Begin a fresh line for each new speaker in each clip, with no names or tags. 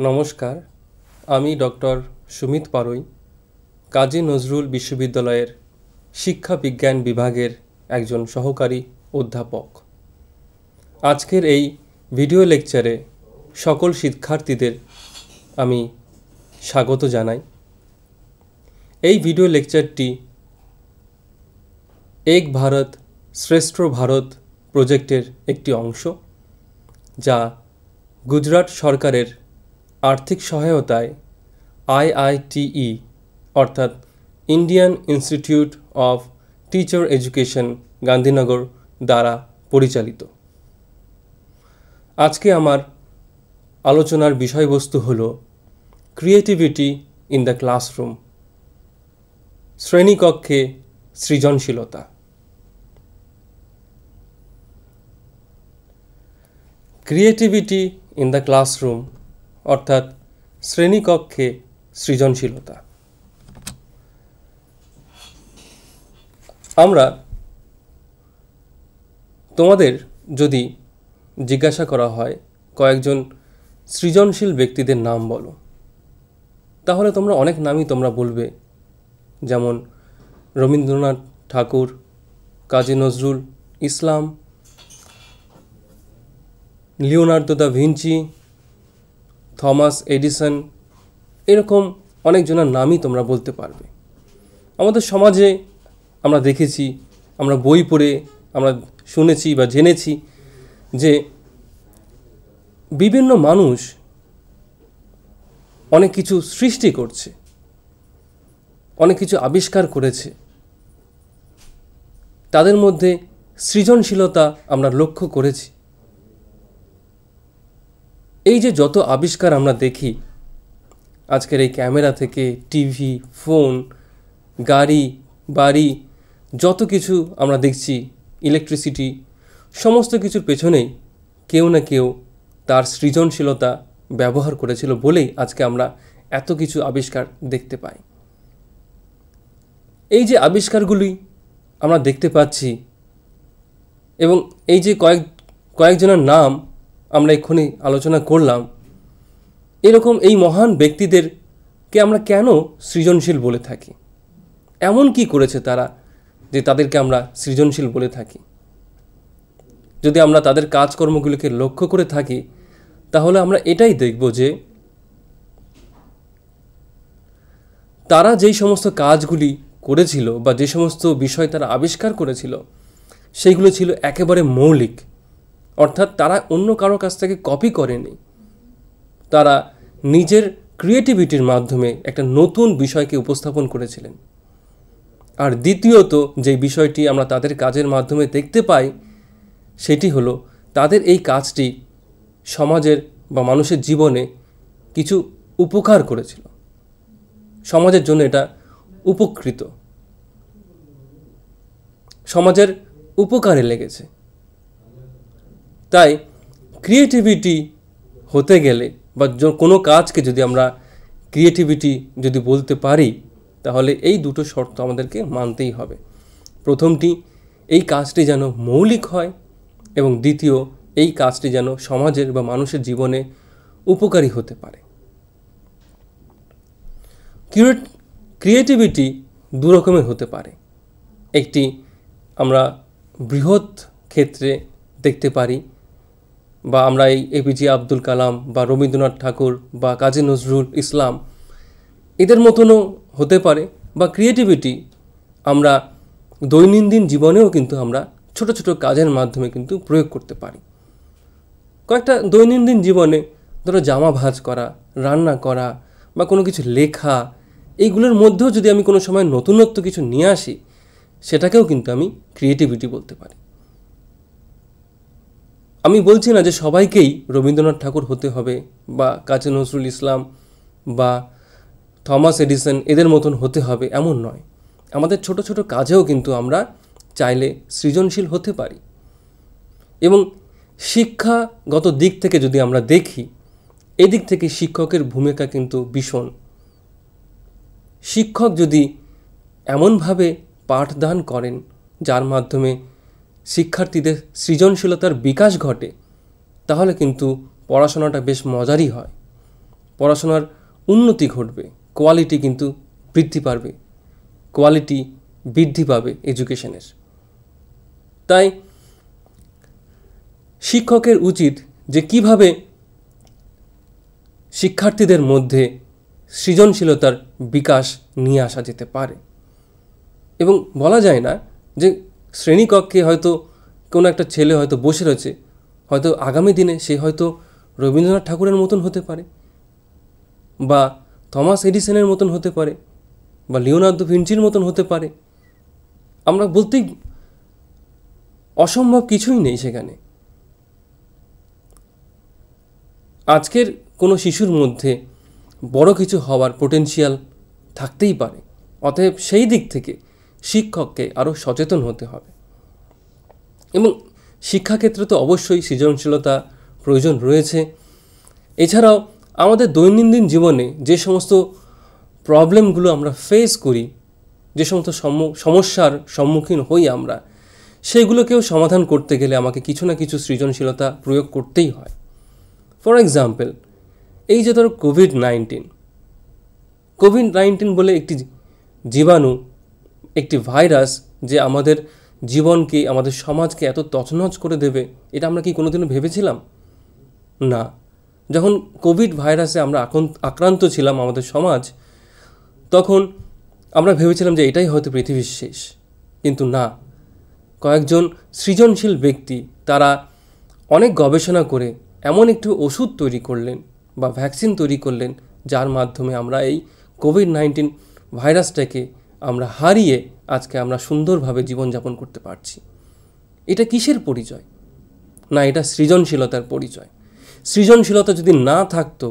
নমস্কার, আমি ডক্টর সুমিত পারুই, কাজী নজরুল বিশ্ববিদ্যালয়ের শিক্ষা বিজ্ঞান বিভাগের একজন সহকারী অধ্যাপক। আজকের এই ভিডিও লেকচারে সকল শিক্ষার্থীদের আমি স্বাগত জানাই। এই ভিডিও লেকচারটি এক ভারত শ্রেষ্ঠ ভারত প্রজেক্টের একটি অংশ, যা গুজরাট সরকারের আর্থিক সহায়তায় IITE অর্থাৎ Indian institute of teacher education Gandhinagar দ্বারা পরিচালিত। আজকে আমার আলোচনার বিষয়বস্তু হল ক্রিয়েটিভিটি ইন দ্য ক্লাসরুম, শ্রেণীকক্ষে সৃজনশীলতা। ক্রিয়েটিভিটি ইন দ্য ক্লাসরুম অর্থাৎ শ্রেণীকক্ষে সৃজনশীলতা। আমরা তোমাদের যদি জিজ্ঞাসা করা হয় কয়েকজন সৃজনশীল ব্যক্তিদের নাম বলো, তাহলে তোমরা অনেক নামই তোমরা বলবে, যেমন Rabindranath Thakur, Kazi Nazrul Islam, Leonardo da Vinci, Thomas Edison, এরকম অনেকজনের নামই তোমরা বলতে পারবে। আমাদের সমাজে আমরা দেখেছি, আমরা বই পড়ে আমরা শুনেছি বা জেনেছি যে বিভিন্ন মানুষ অনেক কিছু সৃষ্টি করছে, অনেক কিছু আবিষ্কার করেছে। তাদের মধ্যে সৃজনশীলতা আমরা লক্ষ্য করেছি। এই যে যত আবিষ্কার আমরা দেখি, আজকের এই ক্যামেরা থেকে টিভি, ফোন, গাড়ি, বাড়ি, যত কিছু আমরা দেখছি, ইলেকট্রিসিটি, সমস্ত কিছুর পেছনেই কেউ না কেউ তার সৃজনশীলতা ব্যবহার করেছিল বলেই আজকে আমরা এত কিছু আবিষ্কার দেখতে পাই। এই যে আবিষ্কারগুলি আমরা দেখতে পাচ্ছি এবং এই যে কয়েকজনের নাম আমরা এক্ষুনি আলোচনা করলাম, এরকম এই মহান ব্যক্তিদেরকে আমরা কেন সৃজনশীল বলে থাকি? এমন কি করেছে তারা যে তাদেরকে আমরা সৃজনশীল বলে থাকি? যদি আমরা তাদের কাজকর্মগুলিকে লক্ষ্য করে থাকি, তাহলে আমরা এটাই দেখব যে তারা যেই সমস্ত কাজগুলি করেছিল বা যে সমস্ত বিষয় তারা আবিষ্কার করেছিল, সেইগুলো ছিল একেবারে মৌলিক। অর্থাৎ তারা অন্য কারো কাছ থেকে কপি করেনি, তারা নিজের ক্রিয়েটিভিটির মাধ্যমে একটা নতুন বিষয়কে উপস্থাপন করেছিলেন। আর দ্বিতীয়ত যে বিষয়টি আমরা তাদের কাজের মাধ্যমে দেখতে পাই, সেটি হলো তাদের এই কাজটি সমাজের বা মানুষের জীবনে কিছু উপকার করেছিল, সমাজের জন্য এটা উপকৃত, সমাজের উপকারে লেগেছে। তাই ক্রিয়েটিভিটি হতে গেলে বা কোনো কাজকে যদি আমরা ক্রিয়েটিভিটি যদি বলতে পারি, তাহলে এই দুটো শর্ত আমাদেরকে মানতেই হবে। প্রথমটি, এই কাজটি যেন মৌলিক হয়, এবং দ্বিতীয়, এই কাজটি যেন সমাজের বা মানুষের জীবনে উপকারী হতে পারে। ক্রিয়েটিভিটি দু রকমের হতে পারে। একটি আমরা বৃহৎ ক্ষেত্রে দেখতে পারি, বা আমরা এই APJ আব্দুল কালাম বা রবীন্দ্রনাথ ঠাকুর বা কাজী নজরুল ইসলাম এদের মতনও হতে পারে। বা ক্রিয়েটিভিটি আমরা দৈনন্দিন জীবনেও কিন্তু আমরা ছোট ছোট কাজের মাধ্যমে কিন্তু প্রয়োগ করতে পারি। কয়েকটা দৈনন্দিন জীবনে ধরো জামা ভাঁজ করা, রান্না করা বা কোনো কিছু লেখা, এইগুলোর মধ্যেও যদি আমি কোনো সময় নতুনত্ব কিছু নিয়ে আসি, সেটাকেও কিন্তু আমি ক্রিয়েটিভিটি বলতে পারি। আমি বলছি না যে সবাইকেই রবীন্দ্রনাথ ঠাকুর হতে হবে বা কাজী নজরুল ইসলাম বা থমাস এডিসন এদের মতন হতে হবে, এমন নয়। আমাদের ছোট ছোট কাজেও কিন্তু আমরা চাইলে সৃজনশীল হতে পারি। এবং শিক্ষাগত দিক থেকে যদি আমরা দেখি, এদিক থেকে শিক্ষকের ভূমিকা কিন্তু ভীষণ। শিক্ষক যদি এমনভাবে পাঠদান করেন যার মাধ্যমে শিক্ষার্থীদের সৃজনশীলতার বিকাশ ঘটে, তাহলে কিন্তু পড়াশোনাটা বেশ মজারই হয়। পড়াশোনার উন্নতি ঘটবে, কোয়ালিটি কিন্তু বৃদ্ধি পাবে, কোয়ালিটি বৃদ্ধি পাবে এডুকেশনের। তাই শিক্ষকের উচিত যে কিভাবে শিক্ষার্থীদের মধ্যে সৃজনশীলতার বিকাশ নিয়ে আসা যেতে পারে। এবং বলা যায় না যে শ্রেণীকক্ষে হয়তো কোনো একটা ছেলে হয়তো বসে রয়েছে, হয়তো আগামী দিনে সে হয়তো রবীন্দ্রনাথ ঠাকুরের মতন হতে পারে, বা থমাস এডিসনের মতন হতে পারে, বা লিওনার্দো ভিঞ্চির মতন হতে পারে। আমরা বলতেই অসম্ভব কিছুই নেই সেখানে। আজকের কোনো শিশুর মধ্যে বড় কিছু হওয়ার পোটেনশিয়াল থাকতেই পারে। অতএব সেই দিক থেকে শিক্ষককে আরও সচেতন হতে হবে। এবং শিক্ষাক্ষেত্রে তো অবশ্যই সৃজনশীলতা প্রয়োজন রয়েছে। এছাড়াও আমাদের দৈনন্দিন জীবনে যে সমস্ত প্রবলেমগুলো আমরা ফেস করি, যে সমস্ত সমস্যার সম্মুখীন হই আমরা, সেগুলোকেও সমাধান করতে গেলে আমাকে কিছু না কিছু সৃজনশীলতা প্রয়োগ করতেই হয়। ফর এক্সাম্পল, এই যে ধরো কোভিড-19 বলে একটি জীবাণু, একটি ভাইরাস, যে আমাদের জীবনকে, আমাদের সমাজকে এত তছনছ করে দেবে, এটা আমরা কি কোনোদিনও ভেবেছিলাম? না। যখন কোভিড ভাইরাসে আমরা আক্রান্ত ছিলাম, আমাদের সমাজ, তখন আমরা ভেবেছিলাম যে এটাই হয়তো পৃথিবীর শেষ। কিন্তু না, কয়েকজন সৃজনশীল ব্যক্তি তারা অনেক গবেষণা করে এমন একটি ওষুধ তৈরি করলেন বা ভ্যাকসিন তৈরি করলেন, যার মাধ্যমে আমরা এই কোভিড-19 ভাইরাসটাকে আমরা হারিয়ে আজকে আমরা সুন্দরভাবে জীবনযাপন করতে পারছি। এটা কিসের পরিচয়? না, এটা সৃজনশীলতার পরিচয়। সৃজনশীলতা যদি না থাকতো,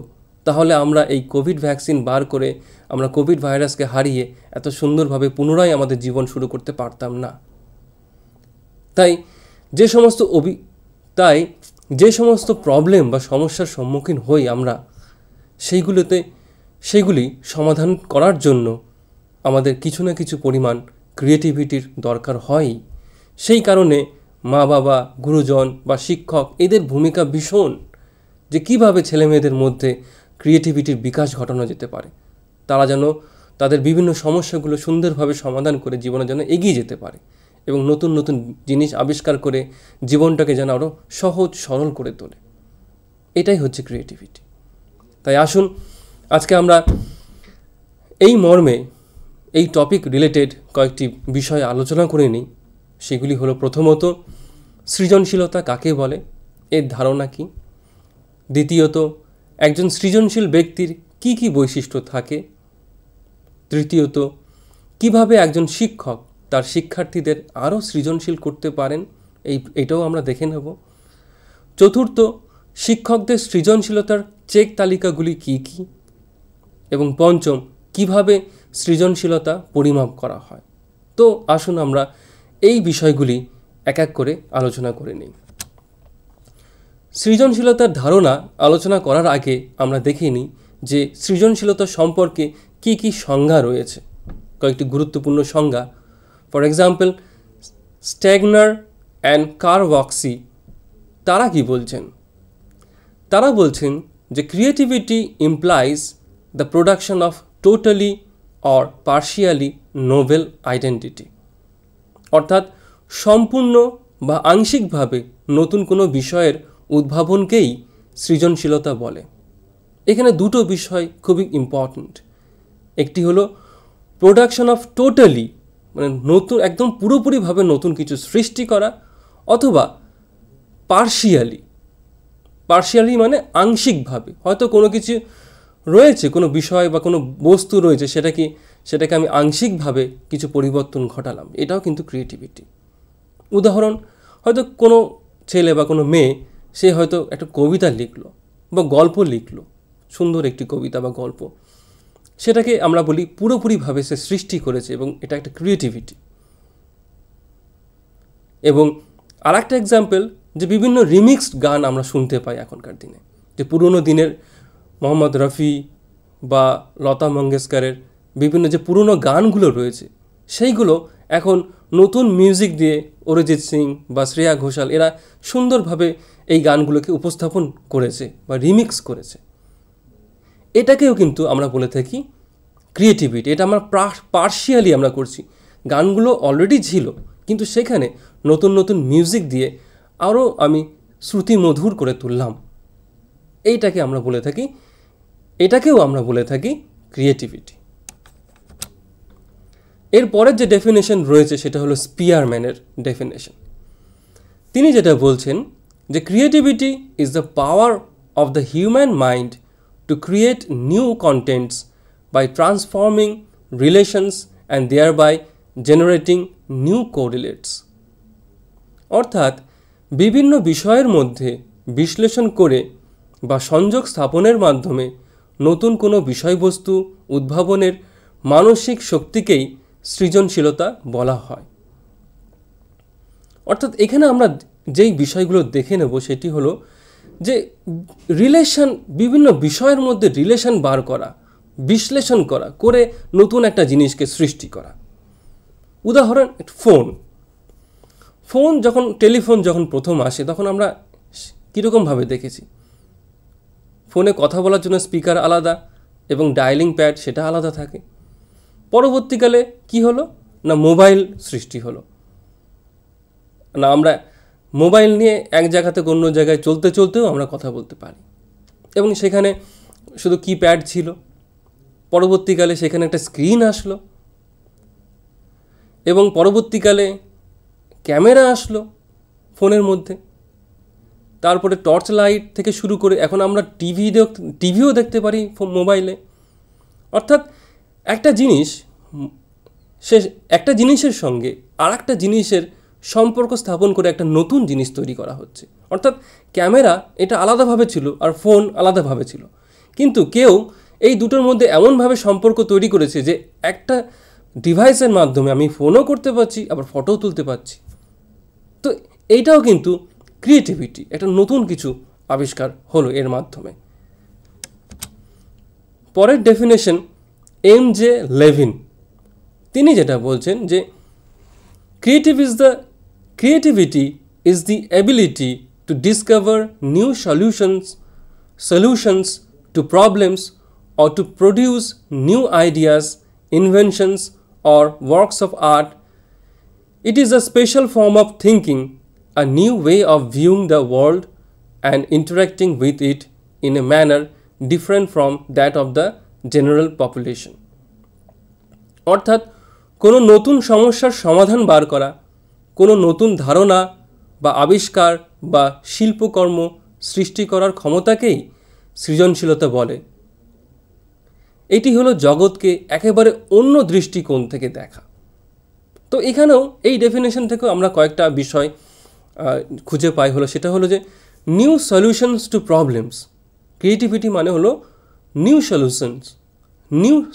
তাহলে আমরা এই কোভিড ভ্যাকসিন বার করে আমরা কোভিড ভাইরাসকে হারিয়ে এত সুন্দরভাবে পুনরায় আমাদের জীবন শুরু করতে পারতাম না। তাই যে সমস্ত প্রবলেম বা সমস্যার সম্মুখীন হই আমরা, সেইগুলি সমাধান করার জন্য আমাদের কিছু না কিছু পরিমাণ ক্রিয়েটিভিটির দরকার হয়। সেই কারণে মা বাবা, গুরুজন বা শিক্ষক, এদের ভূমিকা ভীষণ, যে কীভাবে ছেলেমেয়েদের মধ্যে ক্রিয়েটিভিটির বিকাশ ঘটানো যেতে পারে, তারা যেন তাদের বিভিন্ন সমস্যাগুলো সুন্দরভাবে সমাধান করে জীবনের জন্য এগিয়ে যেতে পারে এবং নতুন নতুন জিনিস আবিষ্কার করে জীবনটাকে যেন আরও সহজ সরল করে তোলে। এটাই হচ্ছে ক্রিয়েটিভিটি। তাই আসুন আজকে আমরা এই মর্মে এই টপিক রিলেটেড কয়েকটি বিষয় আলোচনা করে নিই। সেগুলি হলো, প্রথমত সৃজনশীলতা কাকে বলে, এর ধারণা কী। দ্বিতীয়ত একজন সৃজনশীল ব্যক্তির কি কি বৈশিষ্ট্য থাকে। তৃতীয়ত কিভাবে একজন শিক্ষক তার শিক্ষার্থীদের আরও সৃজনশীল করতে পারেন, এটাও আমরা দেখে নেব। চতুর্থ, শিক্ষকদের সৃজনশীলতার চেক তালিকাগুলি কি কি। এবং পঞ্চম, কিভাবে সৃজনশীলতা পরিমাপ করা হয়। তো আসুন আমরা এই বিষয়গুলি এক এক করে আলোচনা করে নিই। সৃজনশীলতার ধারণা আলোচনা করার আগে আমরা দেখে নিই যে সৃজনশীলতা সম্পর্কে কি কি সংজ্ঞা রয়েছে, কয়েকটি গুরুত্বপূর্ণ সংজ্ঞা। ফর এক্সাম্পল, স্ট্যাগনার অ্যান্ড কারওয়াক্সি তারা কি বলছেন? তারা বলছেন যে creativity implies the production of totally or partially novel identity, অর্থাৎ সম্পূর্ণ বা আংশিকভাবে নতুন কোনো বিষয়ের উদ্ভাবনকেই সৃজনশীলতা বলে। এখানে দুটো বিষয় খুবই ইম্পর্ট্যান্ট। একটি হলো প্রোডাকশন অফ টোটালি, মানে নতুন, একদম পুরোপুরিভাবে নতুন কিছু সৃষ্টি করা, অথবা পার্শিয়ালি মানে আংশিকভাবে হয়তো কোনো কিছু রয়েছে, কোনো বিষয় বা কোনো বস্তু রয়েছে, সেটাকে আমি আংশিকভাবে কিছু পরিবর্তন ঘটালাম, এটাও কিন্তু ক্রিয়েটিভিটি। উদাহরণ, হয়তো কোনো ছেলে বা কোনো মেয়ে, সে হয়তো একটা কবিতা লিখলো বা গল্প লিখলো, সুন্দর একটি কবিতা বা গল্প, সেটাকে আমরা বলি পুরোপুরিভাবে সে সৃষ্টি করেছে এবং এটা একটা ক্রিয়েটিভিটি। এবং আর একটা এক্সাম্পল, যে বিভিন্ন রিমিক্সড গান আমরা শুনতে পাই এখনকার দিনে, যে পুরনো দিনের মোহাম্মদ রফি বা লতা মঙ্গেশকরের বিভিন্ন যে পুরনো গানগুলো রয়েছে, সেইগুলো এখন নতুন মিউজিক দিয়ে অরিজিৎ সিং বা শ্রেয়া ঘোষাল এরা সুন্দরভাবে এই গানগুলোকে উপস্থাপন করেছে বা রিমিক্স করেছে। এটাকেও কিন্তু আমরা বলে থাকি ক্রিয়েটিভিটি। এটা আমরা পার্শিয়ালি আমরা করছি। গানগুলো অলরেডি ছিল, কিন্তু সেখানে নতুন নতুন মিউজিক দিয়ে আরও আমি শ্রুতি মধুর করে তুললাম। এইটাকে আমরা বলে থাকি, এটাকেও আমরা বলে থাকি ক্রিয়েটিভিটি। এরপরের যে ডেফিনেশন রয়েছে সেটা হলো স্পিয়ারম্যানের ডেফিনেশন। তিনি যেটা বলছেন যে creativity is the power of the human mind to create new contents by transforming relations and there by generating new correlates. অর্থাৎ বিভিন্ন বিষয়ের মধ্যে বিশ্লেষণ করে বা সংযোগ স্থাপনের মাধ্যমে নতুন কোনো বিষয়বস্তু উদ্ভাবনের মানসিক শক্তিকেই সৃজনশীলতা বলা হয়। অর্থাৎ এখানে আমরা যেই বিষয়গুলো দেখে নেব সেটি হলো যে রিলেশন, বিভিন্ন বিষয়ের মধ্যে রিলেশন বার করা, বিশ্লেষণ করা, করে নতুন একটা জিনিসকে সৃষ্টি করা। উদাহরণ ফোন যখন টেলিফোন যখন প্রথম আসে তখন আমরা কীরকমভাবে দেখেছি? ফোনে কথা বলার জন্য স্পিকার আলাদা এবং ডায়ালিং প্যাড সেটা আলাদা থাকে। পরবর্তীকালে কি হলো না মোবাইল সৃষ্টি হলো, না আমরা মোবাইল নিয়ে এক জায়গা থেকে অন্য জায়গায় চলতে চলতেও আমরা কথা বলতে পারি, এবং সেখানে শুধু কিপ্যাড ছিল। পরবর্তীকালে সেখানে একটা স্ক্রিন আসলো, এবং পরবর্তীকালে ক্যামেরা আসলো ফোনের মধ্যে। তারপরে টর্চ লাইট থেকে শুরু করে এখন আমরা টিভিও দেখতে পারি মোবাইলে। অর্থাৎ একটা জিনিসের সঙ্গে আর একটা জিনিসের সম্পর্ক স্থাপন করে একটা নতুন জিনিস তৈরি করা হচ্ছে। অর্থাৎ ক্যামেরা এটা আলাদাভাবে ছিল আর ফোন আলাদাভাবে ছিল, কিন্তু কেউ এই দুটোর মধ্যে এমনভাবে সম্পর্ক তৈরি করেছে যে একটা ডিভাইসের মাধ্যমে আমি ফোনও করতে পারছি আবার ফটোও তুলতে পারছি। তো এইটাও কিন্তু ক্রিয়েটিভিটি, একটা নতুন কিছু আবিষ্কার হলো এর মাধ্যমে। পরের ডেফিনেশন এম.জে. লেভিন, তিনি যেটা বলছেন যে creativity is the ability to discover new solutions to problems or to produce new ideas, inventions or works of art. It is a special form of thinking, a new way of viewing the world and interacting with it in a manner different from that of the general population. অর্থাৎ কোনো নতুন সমস্যার সমাধান বার করা, কোনো নতুন ধারণা বা আবিষ্কার বা শিল্পকর্ম সৃষ্টি করার ক্ষমতাকেই সৃজনশীলতা বলে। এটি হলো জগৎকে একেবারে অন্য দৃষ্টিকোণ থেকে দেখা। তো এখানেও এই ডেফিনেশন থেকেও আমরা কয়েকটা বিষয় খুঁজে পাই। সেটা হলো যে new solutions two problems. Creativity মানে হলো নিউ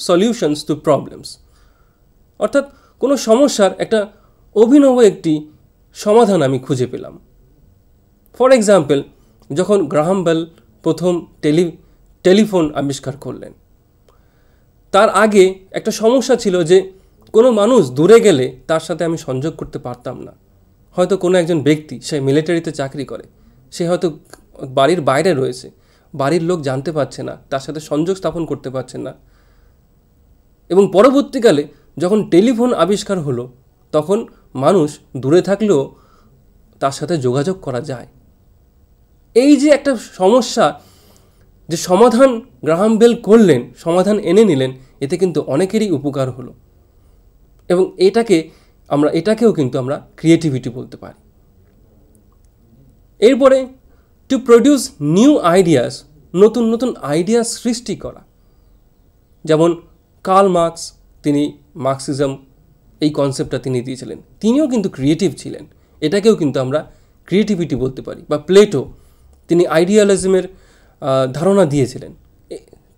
সলিউশনস টু প্রবলেমস। অর্থাৎ কোনো সমস্যার একটা অভিনব একটি সমাধান আমি খুঁজে পেলাম। ফর এক্সাম্পল, যখন গ্রাহাম বেল প্রথম টেলিফোন আবিষ্কার করলেন, তার আগে একটা সমস্যা ছিল যে কোনো মানুষ দূরে গেলে তার সাথে আমি সংযোগ করতে পারতাম না। হয়তো কোনো একজন ব্যক্তি, সে মিলিটারিতে চাকরি করে, সে হয়তো বাড়ির বাইরে রয়েছে, বাড়ির লোক জানতে পারছে না, তার সাথে সংযোগ স্থাপন করতে পারছে না। এবং পরবর্তীকালে যখন টেলিফোন আবিষ্কার হলো তখন মানুষ দূরে থাকলেও তার সাথে যোগাযোগ করা যায়। এই যে একটা সমস্যা, যে সমাধান গ্রাহাম বেল করলেন, সমাধান এনে নিলেন, এতে কিন্তু অনেকেরই উপকার হলো, এবং এটাকেও কিন্তু আমরা ক্রিয়েটিভিটি বলতে পারি। এরপরে টু প্রডিউস নিউ আইডিয়াস, নতুন নতুন আইডিয়া সৃষ্টি করা। যেমন কার্ল মার্কস, তিনি মার্কসিজম এই কনসেপ্টটা তিনি দিয়েছিলেন, তিনিও কিন্তু ক্রিয়েটিভ ছিলেন, এটাকেও কিন্তু আমরা ক্রিয়েটিভিটি বলতে পারি। বা প্লেটো, তিনি আইডিয়ালিজমের ধারণা দিয়েছিলেন,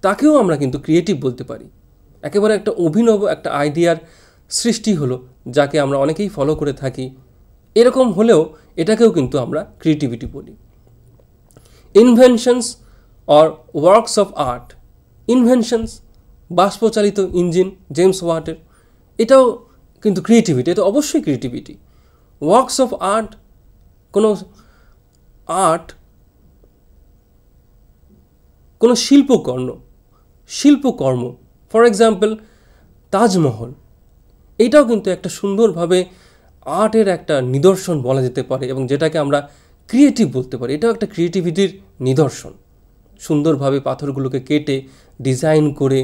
তাকেও আমরা কিন্তু ক্রিয়েটিভ বলতে পারি। একেবারে একটা অভিনব একটা আইডিয়ার সৃষ্টি হলো, যাকে আমরা অনেকেই ফলো করে থাকি। এরকম হলেও এটাকেও কিন্তু আমরা ক্রিয়েটিভিটি বলি। Inventions or works of art, inventions বাষ্পচালিত ইঞ্জিন জেমস ওয়াটের, এটাও কিন্তু ক্রিয়েটিভিটি, এটা অবশ্যই ক্রিয়েটিভিটি। ওয়ার্কস অফ আর্ট, কোনো শিল্পকর্ম, শিল্পকর্ম, ফর এক্সাম্পল তাজমহল, এইটাও কিন্তু একটা সুন্দরভাবে আর্টের একটা নিদর্শন বলা যেতে পারে, এবং যেটাকে আমরা ক্রিয়েটিভ বলতে পারি। এটাও একটা ক্রিয়েটিভিটির নিদর্শন। সুন্দরভাবে পাথরগুলোকে কেটে ডিজাইন করে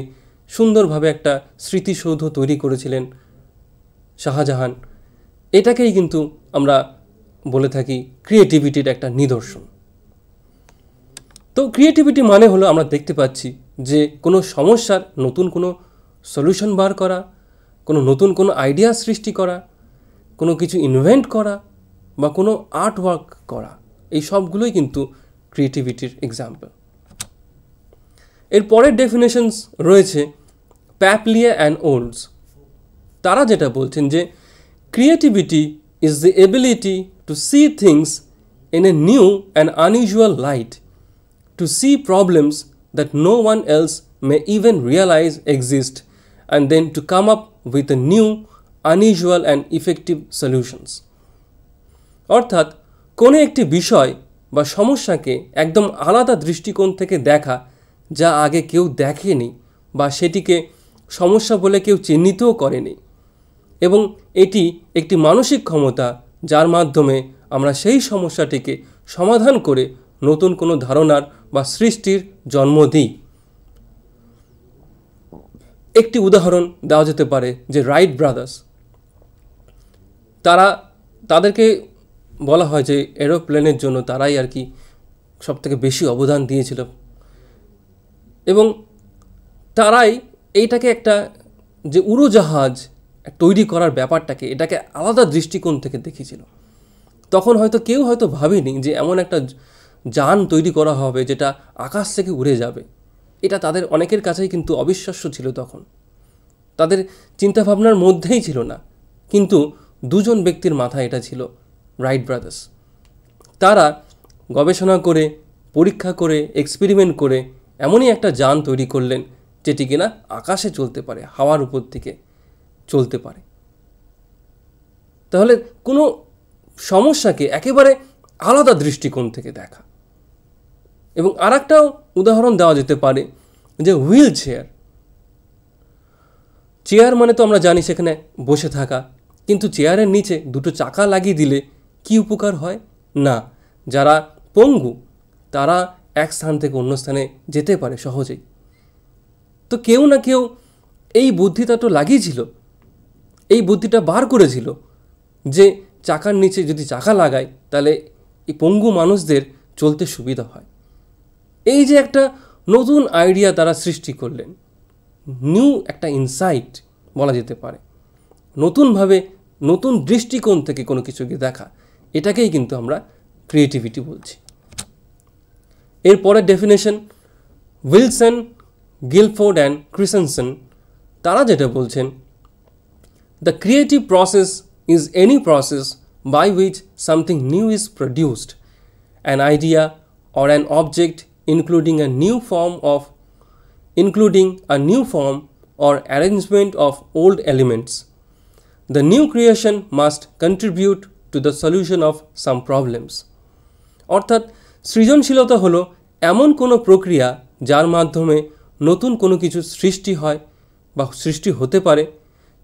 সুন্দরভাবে একটা স্মৃতিসৌধ তৈরি করেছিলেন শাহজাহান। এটাকেই কিন্তু আমরা বলে থাকি ক্রিয়েটিভিটির একটা নিদর্শন। তো ক্রিয়েটিভিটি মানে হলো আমরা দেখতে পাচ্ছি যে কোনো সমস্যার নতুন কোনো সলিউশন বার করা, কোনো নতুন কোনো আইডিয়া সৃষ্টি করা, কোনো কিছু ইনভেন্ট করা বা কোনো আর্ট ওয়ার্ক করা, এই সবগুলোই কিন্তু ক্রিয়েটিভিটির এক্সাম্পল। এর পরের ডেফিনেশনস রয়েছে প্যাপলিয়া অ্যান্ড ওল্ডস। তারা যেটা বলছেন যে creativity is the ability to see things in a new and unusual light, to see problems that no one else may even realize exist, and then to come up with a new, unusual and effective solutions. অর্থাৎ কোনো একটি বিষয় বা সমস্যাকে একদম আলাদা দৃষ্টিকোণ থেকে দেখা, যা আগে কেউ দেখেনি বা সেটিকে সমস্যা বলে কেউ চিহ্নিতও করেনি, এবং এটি একটি মানসিক ক্ষমতা যার মাধ্যমে আমরা সেই সমস্যাটিকে সমাধান করে নতুন কোনো ধারণার বা সৃষ্টির জন্ম দিই। একটি উদাহরণ দেওয়া যেতে পারে যে রাইট ব্রাদার্স, তাদেরকে বলা হয় যে এরোপ্লেনের জন্য তারাই আর কি সবথেকে বেশি অবদান দিয়েছিল, এবং তারাই এইটাকে একটা যে উড়োজাহাজ তৈরি করার ব্যাপারটাকে, এটাকে আলাদা দৃষ্টিকোণ থেকে দেখেছিল। তখন হয়তো কেউ ভাবেনি যে এমন একটা যান তৈরি করা হবে যেটা আকাশ থেকে উড়ে যাবে। এটা তাদের অনেকের কাছেই কিন্তু অবিশ্বাস্য ছিল। তখন তাদের চিন্তাভাবনার মধ্যেই ছিল না, কিন্তু দুজন ব্যক্তির মাথায় এটা ছিল, রাইট ব্রাদার্স। তারা গবেষণা করে, পরীক্ষা করে, এক্সপেরিমেন্ট করে এমনই একটা যান তৈরি করলেন যেটি কিনা আকাশে চলতে পারে, হাওয়ার উপর থেকে চলতে পারে। তাহলে কোনো সমস্যাকে একেবারে আলাদা দৃষ্টিকোণ থেকে দেখা। এবং আর একটাও উদাহরণ দেওয়া যেতে পারে যে হুইল চেয়ার। চেয়ার মানে তো আমরা জানি সেখানে বসে থাকা, কিন্তু চেয়ারের নিচে দুটো চাকা লাগিয়ে দিলে কি উপকার হয়? না, যারা পঙ্গু তারা এক স্থান থেকে অন্য স্থানে যেতে পারে সহজেই। তো কেউ না কেউ এই বুদ্ধিটা তো লাগিয়েছিল, এই বুদ্ধিটা বার করেছিল যে চাকার নিচে যদি চাকা লাগায় তাহলে এই পঙ্গু মানুষদের চলতে সুবিধা হয়। এই যে একটা নতুন আইডিয়া তারা সৃষ্টি করলেন, নিউ একটা ইনসাইট বলা যেতে পারে, নতুনভাবে নতুন দৃষ্টিকোণ থেকে কোনো কিছুকে দেখা, এটাকেই কিন্তু আমরা ক্রিয়েটিভিটি বলছি। এরপরের ডেফিনেশন উইলসন, গিলফোর্ড অ্যান্ড ক্রিসেনসন, তারা যেটা বলছেন, the creative process is any process by which something new is produced, an idea or an object including a new form or arrangement of old elements. The new creation must contribute to the solution of some problems. অর্থাৎ সৃজনশীলতা হলো এমন কোনো প্রক্রিয়া যার মাধ্যমে নতুন কোনো কিছু সৃষ্টি হয় বা সৃষ্টি হতে পারে।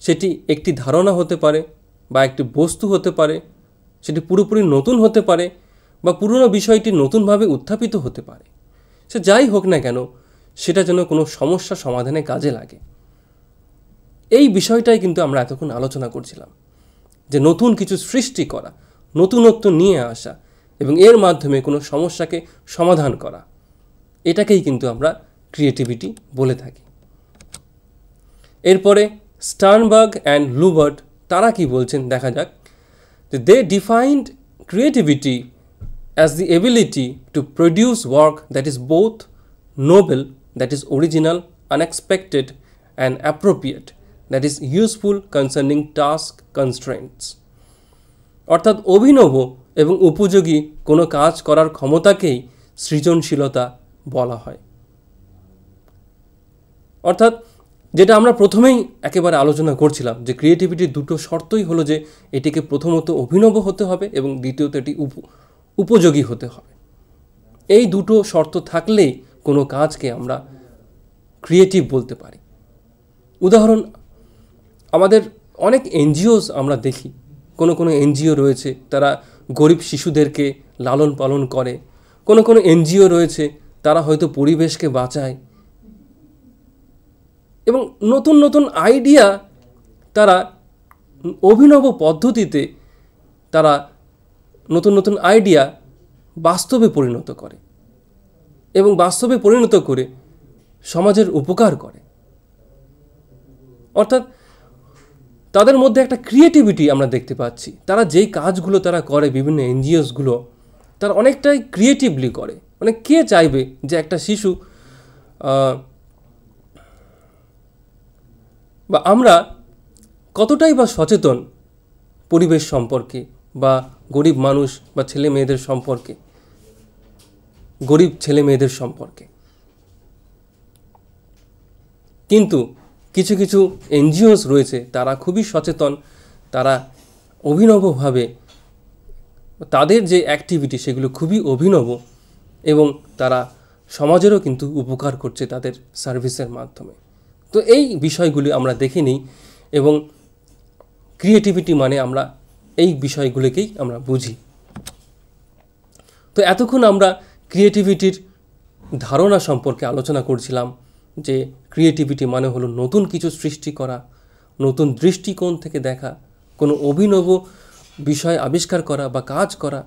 সেটি একটি ধারণা হতে পারে বা একটি বস্তু হতে পারে, সেটি পুরোপুরি নতুন হতে পারে বা পুরনো বিষয়টি নতুনভাবে উত্থাপিত হতে পারে। সে যাই হোক না কেন, সেটা যেন কোনো সমস্যা সমাধানে কাজে লাগে। এই বিষয়টাই কিন্তু আমরা এতক্ষণ আলোচনা করছিলাম, যে নতুন কিছু সৃষ্টি করা, নতুনত্ব নিয়ে আসা এবং এর মাধ্যমে কোনো সমস্যাকে সমাধান করা, এটাকেই কিন্তু আমরা ক্রিয়েটিভিটি বলে থাকি। এরপরে স্টার্নবার্গ অ্যান্ড লুবার্ট তারা কি বলছেন দেখা যাক। They defined creativity as the ability to produce work that is both novel, that is original, unexpected and appropriate, that is useful concerning task constraints. অর্থাৎ অভিনব এবং উপযোগী কোনো কাজ করার ক্ষমতাকেই সৃজনশীলতা বলা হয়। অর্থাৎ যেটা আমরা প্রথমেই একেবারে আলোচনা করছিলাম, যে ক্রিয়েটিভিটির দুটো শর্তই হলো যে এটিকে প্রথমত অভিনব হতে হবে এবং দ্বিতীয়ত এটি উপযোগী হতে হবে। এই দুটো শর্ত থাকলেই কোনো কাজকে আমরা ক্রিয়েটিভ বলতে পারি। উদাহরণ, আমাদের অনেক এনজিওস আমরা দেখি, কোনো এনজিও রয়েছে তারা গরিব শিশুদেরকে লালন পালন করে, কোনো এনজিও রয়েছে তারা হয়তো পরিবেশকে বাঁচায়, এবং নতুন নতুন আইডিয়া তারা অভিনব পদ্ধতিতে তারা নতুন নতুন আইডিয়া বাস্তবে পরিণত করে এবং বাস্তবে পরিণত করে সমাজের উপকার করে। অর্থাৎ তাদের মধ্যে একটা ক্রিয়েটিভিটি আমরা দেখতে পাচ্ছি। তারা যেই কাজগুলো তারা করে, বিভিন্ন এনজিওসগুলো তারা অনেকটাই ক্রিয়েটিভলি করে। মানে কে চাইবে যে একটা শিশু বা আমরা কতটাই বা সচেতন পরিবেশ সম্পর্কে বা গরিব মানুষ বা ছেলে মেয়েদের সম্পর্কে, গরিব ছেলে মেয়েদের সম্পর্কে। কিন্তু কিছু কিছু এনজিওস রয়েছে তারা খুবই সচেতন, তারা অভিনবভাবে তাদের যে অ্যাক্টিভিটি সেগুলো খুবই অভিনব এবং তারা সমাজেরও কিন্তু উপকার করছে তাদের সার্ভিসের মাধ্যমে। তো এই বিষয়গুলি আমরা দেখে নিই এবং ক্রিয়েটিভিটি মানে আমরা এই বিষয়গুলিকেই আমরা বুঝি। তো এতক্ষণ আমরা ক্রিয়েটিভিটির ধারণা সম্পর্কে আলোচনা করছিলাম যে ক্রিয়েটিভিটি মানে হলো নতুন কিছু সৃষ্টি করা, নতুন দৃষ্টিকোণ থেকে দেখা, কোনো অভিনব বিষয় আবিষ্কার করা বা কাজ করা,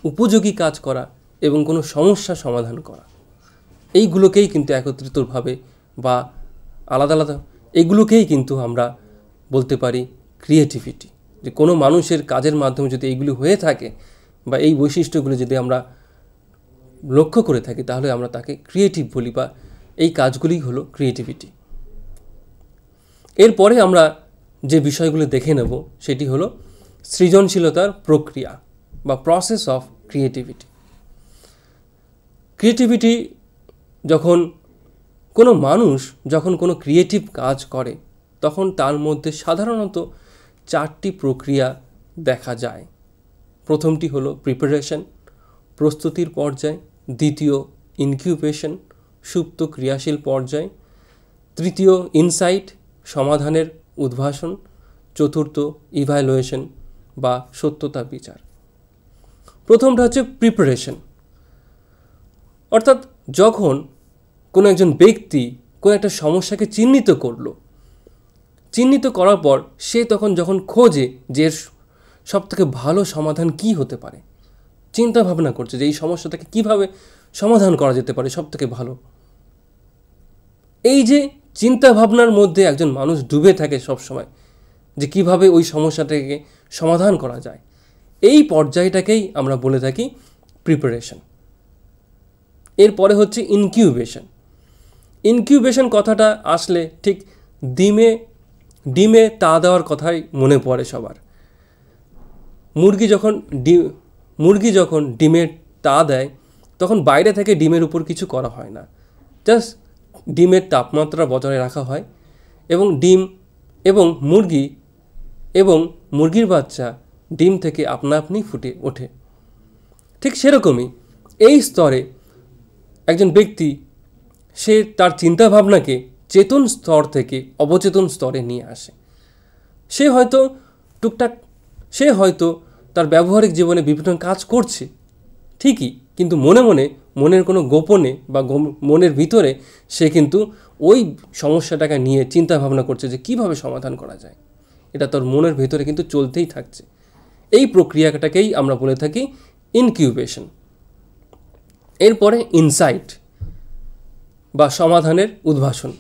উপযোগী কাজ করা এবং কোনো সমস্যা সমাধান করা। এইগুলোকেই কিন্তু একত্রিতভাবে বা আলাদা আলাদা এইগুলোকেই কিন্তু আমরা বলতে পারি ক্রিয়েটিভিটি। যে কোনো মানুষের কাজের মাধ্যমে যদি এইগুলি হয়ে থাকে বা এই বৈশিষ্ট্যগুলো যদি আমরা লক্ষ্য করে থাকি তাহলে আমরা তাকে ক্রিয়েটিভ বলি বা এই কাজগুলি হলো ক্রিয়েটিভিটি। এরপরে আমরা যে বিষয়গুলো দেখে নেব সেটি হলো সৃজনশীলতার প্রক্রিয়া বা প্রসেস অফ ক্রিয়েটিভিটি। ক্রিয়েটিভিটি যখন কোনো মানুষ যখন কোনো ক্রিয়েটিভ কাজ করে তখন তার মধ্যে সাধারণত 4টি প্রক্রিয়া দেখা যায়। প্রথমটি হলো প্রিপারেশন, প্রস্তুতির পর্যায়। দ্বিতীয় ইনকিউবেশন, সুপ্ত ক্রিয়াশীল পর্যায়। তৃতীয় ইনসাইট, সমাধানের উদ্ভাসন। চতুর্থ ইভ্যালুয়েশন বা সত্যতা বিচার। প্রথমটা হচ্ছে প্রিপারেশন। অর্থাৎ যখন কোনো একজন ব্যক্তি কোনো একটা সমস্যাকে চিহ্নিত করলো, চিহ্নিত করার পর সে যখন খোঁজে যে সবথেকে ভালো সমাধান কি হতে পারে, চিন্তা ভাবনা করছে যে এই সমস্যাটাকে কিভাবে সমাধান করা যেতে পারে সবথেকে ভালো। এই যে চিন্তা ভাবনার মধ্যে একজন মানুষ ডুবে থাকে সবসময় যে কিভাবে ওই সমস্যাটাকে সমাধান করা যায়, এই পর্যায়টাকেই আমরা বলে থাকি প্রিপারেশন। এরপরে হচ্ছে ইনকিউবেশন। ইনকিউবেশন কথাটা আসলে ঠিক ডিমে তা দেওয়ার কথাই মনে পড়ে সবার। মুরগি যখন ডিমে তা দেয় তখন বাইরে থেকে ডিমের উপর কিছু করা হয় না, জাস্ট ডিমের তাপমাত্রা বজায় রাখা হয় এবং ডিম এবং মুরগির বাচ্চা ডিম থেকে আপনা আপনি ফুটে ওঠে। ঠিক সেরকমই এই স্তরে একজন ব্যক্তি সে তার চিন্তাভাবনাকে চেতন স্তর থেকে অবচেতন স্তরে নিয়ে আসে। সে হয়তো তার ব্যবহারিক জীবনে বিভিন্ন কাজ করছে ঠিকই, কিন্তু মনের কোনো গোপনে বা মনের ভিতরে সে কিন্তু ওই সমস্যাটাকে নিয়ে চিন্তা ভাবনা করছে যে কিভাবে সমাধান করা যায়। এটা তার মনের ভিতরে কিন্তু চলতেই থাকছে। এই প্রক্রিয়াটাকেই আমরা বলে থাকি ইনকিউবেশন। এরপরে ইনসাইট বা সমাধানের উদ্ভাসন।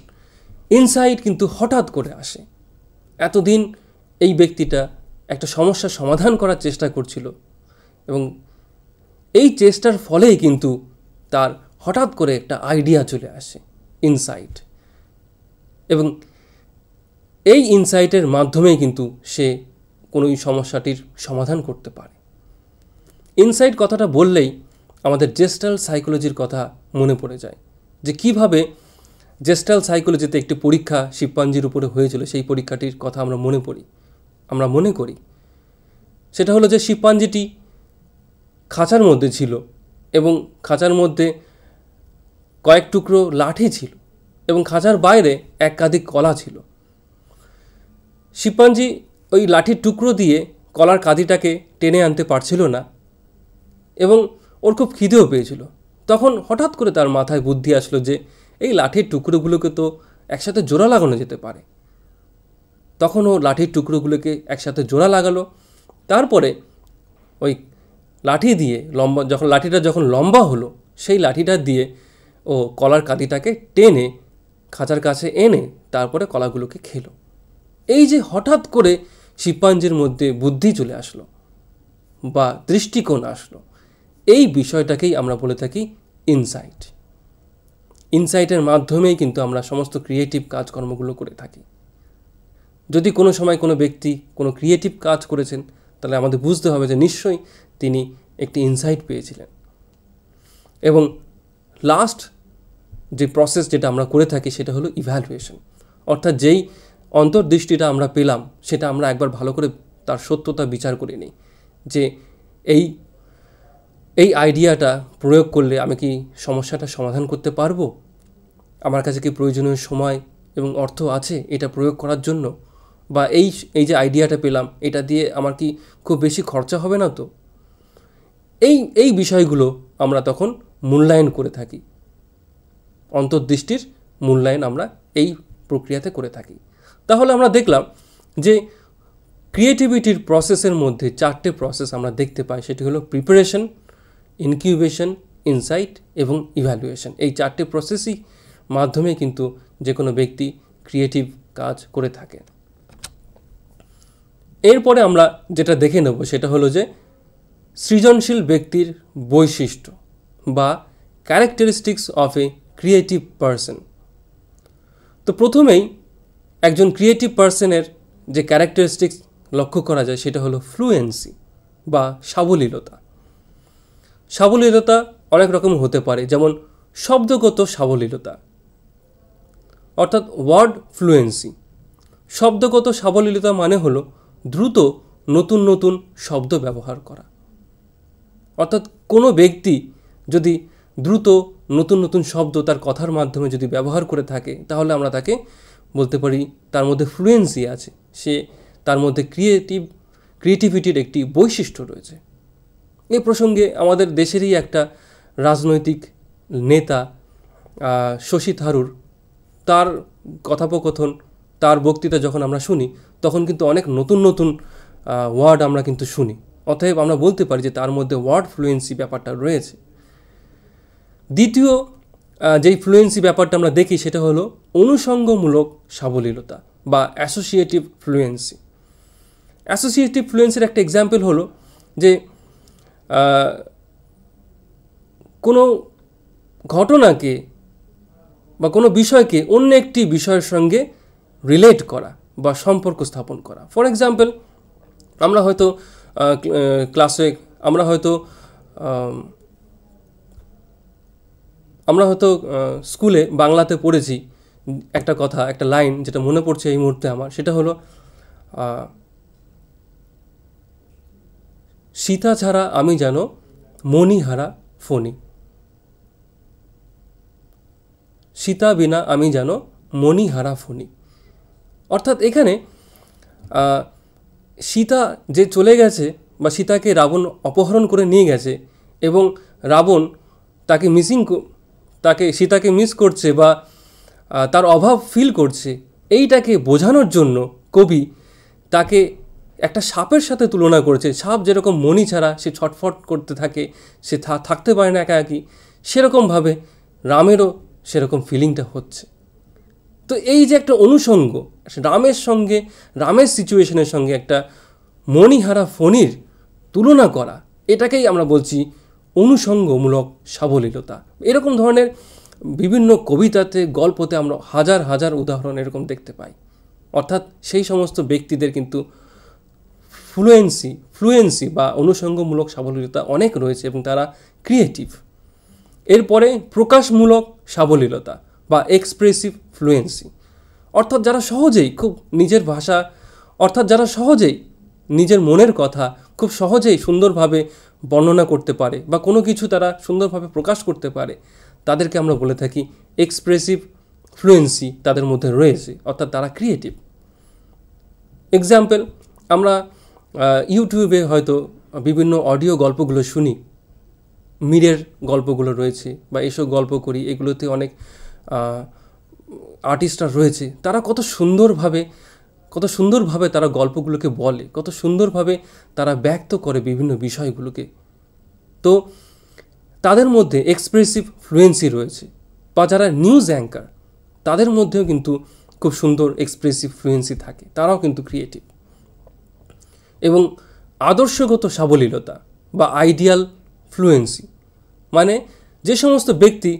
ইনসাইট কিন্তু হঠাৎ করে আসে। এতদিন এই ব্যক্তিটা একটা সমস্যার সমাধান করার চেষ্টা করছিল এবং এই চেষ্টার ফলেই কিন্তু তার হঠাৎ করে একটা আইডিয়া চলে আসে, ইনসাইট। এবং এই ইনসাইটের মাধ্যমেই কিন্তু সে কোনো সমস্যাটির সমাধান করতে পারে। ইনসাইট কথাটা বললেই আমাদের জেস্টাল্ট সাইকোলজির কথা মনে পড়ে যায়, যে কিভাবে জেস্টাল্ট সাইকোলজিতে একটি পরীক্ষা শিম্পাঞ্জির উপরে হয়েছিল। সেই পরীক্ষাটির কথা আমরা মনে করি। সেটা হলো যে শিম্পাঞ্জিটি খাঁচার মধ্যে ছিল এবং খাঁচার মধ্যে কয়েক টুকরো লাঠি ছিল এবং খাঁচার বাইরে একাধিক কলা ছিল। শিম্পাঞ্জি ওই লাঠির টুকরো দিয়ে কলার কাঁদিটাকে টেনে আনতে পারছিল না এবং ওর খুব খিদেও পেয়েছিল। তখন হঠাৎ করে তার মাথায় বুদ্ধি আসলো যে এই লাঠির টুকরোগুলোকে তো একসাথে জোড়া লাগানো যেতে পারে। তখন ও লাঠির টুকরোগুলোকে একসাথে জোড়া লাগালো। তারপরে ওই লাঠি দিয়ে লাঠিটা যখন লম্বা হলো, সেই লাঠিটা দিয়ে ও কলার কাঁদিটাকে টেনে খাঁচার কাছে এনে তারপরে কলাগুলোকে খেলো। এই যে হঠাৎ করে শিম্পাঞ্জির মধ্যে বুদ্ধি চলে আসলো বা দৃষ্টিকোণ আসলো, এই বিষয়টাকেই আমরা বলে থাকি ইনসাইট। ইনসাইটের মাধ্যমেই কিন্তু আমরা সমস্ত ক্রিয়েটিভ কাজকর্মগুলো করে থাকি। যদি কোনো সময় কোনো ব্যক্তি কোনো ক্রিয়েটিভ কাজ করেছেন, তাহলে আমাদের বুঝতে হবে যে নিশ্চয়ই তিনি একটি ইনসাইট পেয়েছিলেন। এবং লাস্ট যে প্রসেস যেটা আমরা করে থাকি সেটা হলো ইভ্যালুয়েশন, অর্থাৎ যেই অন্তর্দৃষ্টিটা আমরা পেলাম সেটা আমরা একবার ভালো করে তার সত্যতা বিচার করে নিই যে এই আইডিয়াটা প্রয়োগ করলে আমি কি সমস্যাটা সমাধান করতে পারবো, আমার কাছে কি প্রয়োজনীয় সময় এবং অর্থ আছে এটা প্রয়োগ করার জন্য, বা এই যে আইডিয়াটা পেলাম এটা দিয়ে আমার কি খুব বেশি খরচা হবে না তো। এই বিষয়গুলো আমরা তখন মূল্যায়ন করে থাকি। অন্তর্দৃষ্টির মূল্যায়ন আমরা এই প্রক্রিয়াতে করে থাকি। তাহলে আমরা দেখলাম যে ক্রিয়েটিভিটির প্রসেসের মধ্যে 4টে প্রসেস আমরা দেখতে পাই। সেটি হলো প্রিপারেশন, ইনকিউবেশন, ইনসাইট এবং ইভ্যালুয়েশন। এই 4টে প্রসেসই মাধ্যমে কিন্তু যে কোনো ব্যক্তি ক্রিয়েটিভ কাজ করে থাকে। এরপরে আমরা যেটা দেখে নেব সেটা হলো যে সৃজনশীল ব্যক্তির বৈশিষ্ট্য বা characteristics of A creative person. তো প্রথমেই একজন ক্রিয়েটিভ পারসনের যে ক্যারেক্টারিস্টিক্স লক্ষ্য করা যায় সেটা হলো ফ্লুয়েন্সি বা সাবলীলতা। সাবলীলতা অনেক রকম হতে পারে, যেমন শব্দগত সাবলীলতা অর্থাৎ ওয়ার্ড ফ্লুয়েন্সি। শব্দগত সাবলীলতা মানে হলো দ্রুত নতুন নতুন শব্দ ব্যবহার করা। অর্থাৎ কোনো ব্যক্তি যদি দ্রুত নতুন নতুন শব্দ তার কথার মাধ্যমে যদি ব্যবহার করে থাকে, তাহলে আমরা তাকে বলতে পারি তার মধ্যে ফ্লুয়েন্সি আছে, তার মধ্যে ক্রিয়েটিভিটির একটি বৈশিষ্ট্য রয়েছে। এ প্রসঙ্গে আমাদের দেশেরই একটা রাজনৈতিক নেতা শশী থারুর, তার কথোপকথন, তার বক্তৃতা যখন আমরা শুনি তখন কিন্তু অনেক নতুন নতুন ওয়ার্ড আমরা কিন্তু শুনি। অতএব আমরা বলতে পারি যে তার মধ্যে ওয়ার্ড ফ্লুয়েন্সি ব্যাপারটা রয়েছে। দ্বিতীয় যেই ফ্লুয়েন্সি ব্যাপারটা আমরা দেখি সেটা হলো অনুষঙ্গমূলক সাবলীলতা বা অ্যাসোসিয়েটিভ ফ্লুয়েন্সি। অ্যাসোসিয়েটিভ ফ্লুয়েন্সির একটা এক্সাম্পল হলো যে কোনো ঘটনাকে বা কোনো বিষয়কে অন্য একটি বিষয়ের সঙ্গে রিলেট করা বা সম্পর্ক স্থাপন করা। ফর এক্সাম্পল, আমরা হয়তো ক্লাসে আমরা হয়তো স্কুলে বাংলাতে পড়েছি একটা কথা, একটা লাইন যেটা মনে পড়ছে এই মুহূর্তে আমার, সেটা হলো সীতা ছাড়া আমি যেন মণিহারা ফণি, সীতা বিনা আমি যেন মণিহারা ফণি। অর্থাৎ এখানে সীতা যে চলে গেছে বা সীতাকে রাবণ অপহরণ করে নিয়ে গেছে এবং রাবণ সীতাকে মিস করছে বা তার অভাব ফিল করছে, এইটাকে বোঝানোর জন্য কবি তাকে একটা সাপের সাথে তুলনা করেছে। সাপ যেরকম মণি ছাড়া সে ছটফট করতে থাকে, সে থাকতে পারে না একাকি, সেরকমভাবে রামেরও সেরকম ফিলিংটা হচ্ছে। তো এই যে একটা অনুষঙ্গ, রামের সিচুয়েশনের সঙ্গে একটা মণিহারা ফণির তুলনা করা, এটাকেই আমরা বলছি অনুষঙ্গমূলক সাবলীলতা। এরকম ধরনের বিভিন্ন কবিতাতে, গল্পতে আমরা হাজার হাজার উদাহরণ এরকম দেখতে পাই। অর্থাৎ সেই সমস্ত ব্যক্তিদের কিন্তু ফ্লুয়েন্সি বা অনুষঙ্গমূলক সাবলীলতা অনেক রয়েছে এবং তারা ক্রিয়েটিভ। এরপরে প্রকাশমূলক সাবলীলতা বা এক্সপ্রেসিভ ফ্লুয়েন্সি, অর্থাৎ যারা সহজেই নিজের মনের কথা খুব সহজেই সুন্দরভাবে বর্ণনা করতে পারে বা কোনো কিছু তারা সুন্দরভাবে প্রকাশ করতে পারে, তাদেরকে আমরা বলে থাকি এক্সপ্রেসিভ ফ্লুয়েন্সি তাদের মধ্যে রয়েছে, অর্থাৎ তারা ক্রিয়েটিভ। এক্সাম্পল, আমরা ইউটিউবে হয়তো বিভিন্ন অডিও গল্পগুলো শুনি, মিরের গল্পগুলো রয়েছে বা এসব গল্প করি, এগুলোতে অনেক আর্টিস্টরা রয়েছে, তারা কত সুন্দরভাবে তারা গল্পগুলোকে বলে, কত সুন্দরভাবে তারা ব্যক্ত করে বিভিন্ন বিষয়গুলোকে। তো তাদের মধ্যে এক্সপ্রেসিভ ফ্লুয়েন্সি রয়েছে। বা যারা নিউজ অ্যাঙ্কার, তাদের মধ্যেও কিন্তু খুব সুন্দর এক্সপ্রেসিভ ফ্লুয়েন্সি থাকে, তারাও কিন্তু ক্রিয়েটিভ। এবং আদর্শগত সাবলীলতা বা আইডিয়াল ফ্লুয়েন্সি, মানে যে সমস্ত ব্যক্তি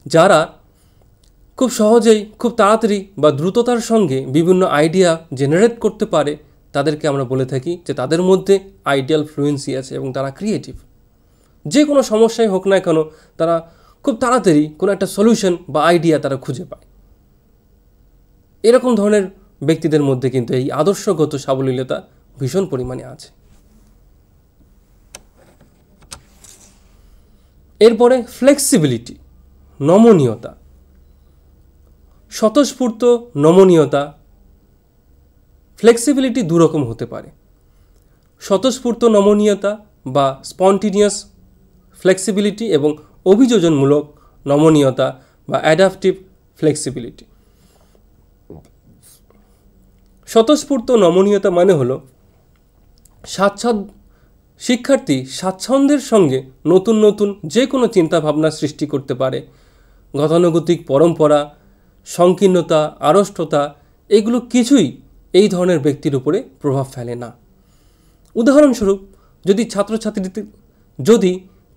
যারা খুব সহজেই, খুব তাড়াতাড়ি বা দ্রুততার সঙ্গে বিভিন্ন আইডিয়া জেনারেট করতে পারে, তাদেরকে আমরা বলে থাকি যে তাদের মধ্যে আইডিয়াল ফ্লুয়েন্সি আছে এবং তারা ক্রিয়েটিভ। যে কোনো সমস্যাই হোক না কেন, তারা খুব তাড়াতাড়ি কোনো একটা সলিউশন বা আইডিয়া তারা খুঁজে পায়। এরকম ধরনের ব্যক্তিদের মধ্যে কিন্তু এই আদর্শগত সাবলীলতা ভীষণ পরিমাণে আছে। এরপরে ফ্লেক্সিবিলিটি, নমনীয়তা। স্বতঃস্ফূর্ত নমনীয়তা, ফ্লেক্সিবিলিটি দুরকম হতে পারে। স্বতঃস্ফূর্ত নমনীয়তা বা স্পন্টিনিয়াস ফ্লেক্সিবিলিটি এবং অভিযোজনমূলক নমনীয়তা বা অ্যাডাপটিভ ফ্লেক্সিবিলিটি। স্বতঃস্ফূর্ত নমনীয়তা মানে হলো শিক্ষার্থী স্বাচ্ছন্দ্যের সঙ্গে নতুন নতুন যে কোনো চিন্তাভাবনা সৃষ্টি করতে পারে। গতানুগতিক পরম্পরা, সংকীর্ণতা, আড়ষ্টতা, এগুলো কিছুই এই ধরনের ব্যক্তির উপরে প্রভাব ফেলে না। উদাহরণস্বরূপ, যদি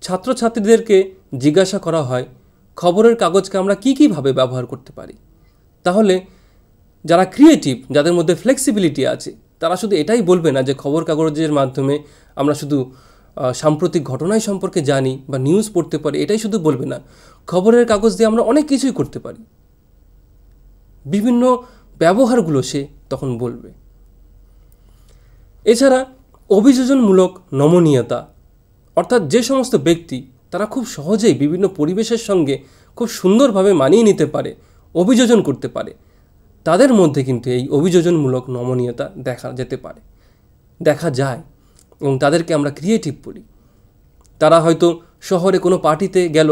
ছাত্রছাত্রীদেরকে জিজ্ঞাসা করা হয় খবরের কাগজকে আমরা কীভাবে ব্যবহার করতে পারি, তাহলে যারা ক্রিয়েটিভ, যাদের মধ্যে ফ্লেক্সিবিলিটি আছে, তারা শুধু এটাই বলবে না যে খবর কাগজের মাধ্যমে আমরা শুধু সাম্প্রতিক ঘটনাই সম্পর্কে জানি বা নিউজ পড়তে পারি, এটাই শুধু বলবে না, খবরের কাগজ দিয়ে আমরা অনেক কিছুই করতে পারি। বিভিন্ন ব্যবহারগুলো সে তখন বলবে। এছাড়া অভিযোজনমূলক নমনীয়তা, অর্থাৎ যে সমস্ত ব্যক্তি তারা খুব সহজেই বিভিন্ন পরিবেশের সঙ্গে খুব সুন্দরভাবে মানিয়ে নিতে পারে, অভিযোজন করতে পারে, তাদের মধ্যে কিন্তু এই অভিযোজনমূলক নমনীয়তা দেখা যায় এবং তাদেরকে আমরা ক্রিয়েটিভ বলি। তারা হয়তো শহরে কোনো পার্টিতে গেল,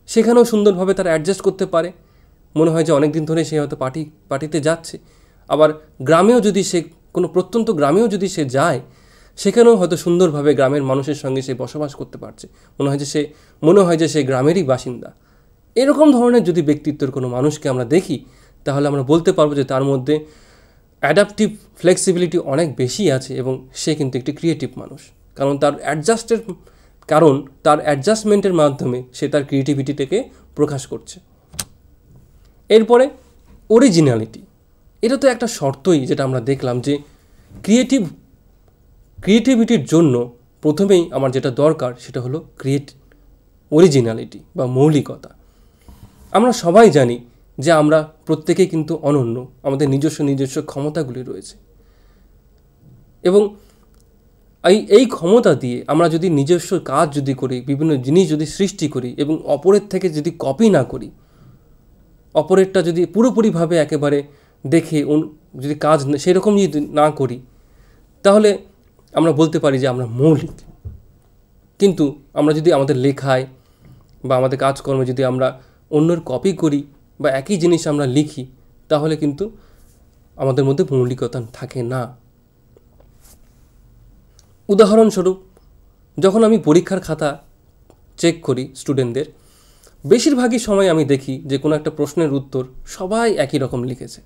সেখানেও সুন্দরভাবে তারা অ্যাডজাস্ট করতে পারে, মনে হয় যে অনেক দিন ধরে সে হয়তো পার্টিতে যাচ্ছে। আবার গ্রামেও যদি সে কোনো প্রত্যন্ত গ্রামেও যদি সে যায়, সেখানেও হয়তো সুন্দরভাবে গ্রামের মানুষের সঙ্গে সে বসবাস করতে পারছে, মনে হয় যে সে গ্রামেরই বাসিন্দা। এরকম ধরনের যদি ব্যক্তিত্বের কোনো মানুষকে আমরা দেখি, তাহলে আমরা বলতে পারবো যে তার মধ্যে অ্যাডাপটিভ ফ্লেক্সিবিলিটি অনেক বেশি আছে এবং সে কিন্তু একটি ক্রিয়েটিভ মানুষ। কারণ তার অ্যাডজাস্টমেন্টের মাধ্যমে সে তার ক্রিয়েটিভিটিটাকে প্রকাশ করছে। এরপরে অরিজিনালিটি, এটা তো একটা শর্তই, যেটা আমরা দেখলাম যে ক্রিয়েটিভিটির জন্য প্রথমেই আমার যেটা দরকার সেটা হলো অরিজিনালিটি বা মৌলিকতা। আমরা সবাই জানি যে আমরা প্রত্যেকেই কিন্তু অনন্য, আমাদের নিজস্ব ক্ষমতাগুলি রয়েছে এবং এই ক্ষমতা দিয়ে আমরা যদি নিজস্ব কাজ যদি করি, বিভিন্ন জিনিস যদি সৃষ্টি করি এবং অপরের থেকে যদি কপি না করি, অপরেরটা যদি পুরোপুরিভাবে একেবারে দেখে যদি কাজ সেরকম যদি না করি, তাহলে আমরা বলতে পারি যে আমরা মৌলিক। কিন্তু আমরা যদি আমাদের লেখায় বা আমাদের কাজকর্মে যদি আমরা অন্যের কপি করি বা একই জিনিস আমরা লিখি, তাহলে কিন্তু আমাদের মধ্যে মৌলিকতা থাকে না। উদাহরণস্বরূপ, যখন আমি পরীক্ষার খাতা চেক করি স্টুডেন্টদের, বেশিরভাগই সময় আমি দেখি যে কোনো একটা প্রশ্নের উত্তর সবাই একই রকম লিখেছে,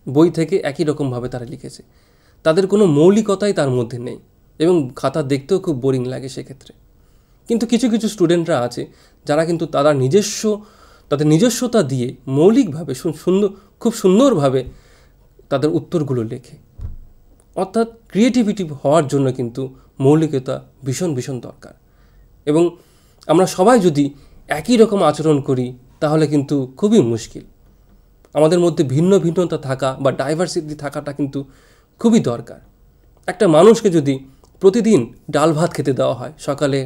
বই থেকে একই রকমভাবে তারা লিখেছে, তাদের কোনো মৌলিকতাই তার মধ্যে নেই এবং খাতা দেখতেও খুব বোরিং লাগে সেক্ষেত্রে। কিন্তু কিছু কিছু স্টুডেন্টরা আছে যারা কিন্তু তাদের নিজস্বতা দিয়ে মৌলিকভাবে খুব সুন্দরভাবে তাদের উত্তরগুলো লেখে। অর্থাৎ ক্রিয়েটিভিটি হওয়ার জন্য কিন্তু মৌলিকতা ভীষণ ভীষণ দরকার। এবং আমরা সবাই যদি একই রকম আচরণ করি, তাহলে কিন্তু খুবই মুশকিল। আমাদের মধ্যে ভিন্নতা থাকা বা ডাইভার্সিটি থাকাটা কিন্তু খুবই দরকার। একটা মানুষকে যদি প্রতিদিন ডাল ভাত খেতে দেওয়া হয়, সকালে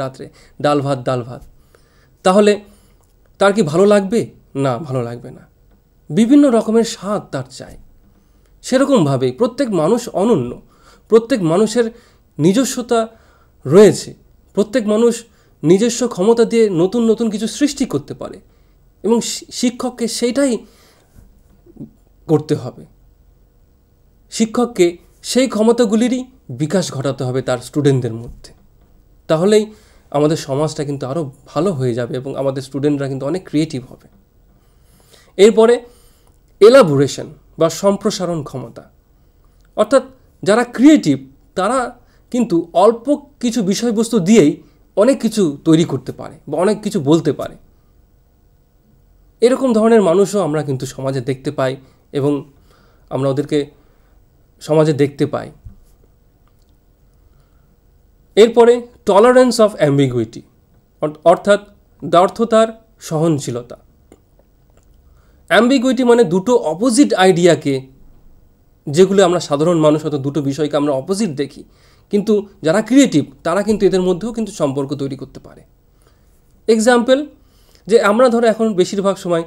রাত্রে ডাল ভাত, তাহলে তার কি ভালো লাগবে? না, ভালো লাগবে না। বিভিন্ন রকমের স্বাদ তার চাই। সেরকমভাবে প্রত্যেক মানুষ অনন্য, প্রত্যেক মানুষের নিজস্বতা রয়েছে, প্রত্যেক মানুষ নিজস্ব ক্ষমতা দিয়ে নতুন নতুন কিছু সৃষ্টি করতে পারে এবং শিক্ষককে সেইটাই করতে হবে। শিক্ষককে সেই ক্ষমতাগুলিরই বিকাশ ঘটাতে হবে তার স্টুডেন্টদের মধ্যে। তাহলেই আমাদের সমাজটা কিন্তু আরও ভালো হয়ে যাবে এবং আমাদের স্টুডেন্টরা কিন্তু অনেক ক্রিয়েটিভ হবে। এরপরে এলাবোরেশন বা সম্প্রসারণ ক্ষমতা, অর্থাৎ যারা ক্রিয়েটিভ তারা কিন্তু অল্প কিছু বিষয়বস্তু দিয়েই অনেক কিছু তৈরি করতে পারে বা অনেক কিছু বলতে পারে। এরকম ধরনের মানুষও আমরা কিন্তু সমাজে দেখতে পাই এবং আমরা ওদেরকে সমাজে দেখতে পাই। এরপরে টলারেন্স অফ অ্যাম্বিগুইটি, অর্থাৎ দ্ব্যর্থতার সহনশীলতা। অ্যাম্বিগুইটি মানে দুটো অপোজিট আইডিয়াকে, যেগুলো আমরা সাধারণ মানুষ হয়তো দুটো বিষয়কে আমরা অপোজিট দেখি, কিন্তু যারা ক্রিয়েটিভ তারা কিন্তু এদের মধ্যেও কিন্তু সম্পর্ক তৈরি করতে পারে। এক্সাম্পল, যে আমরা ধরো এখন বেশিরভাগ সময়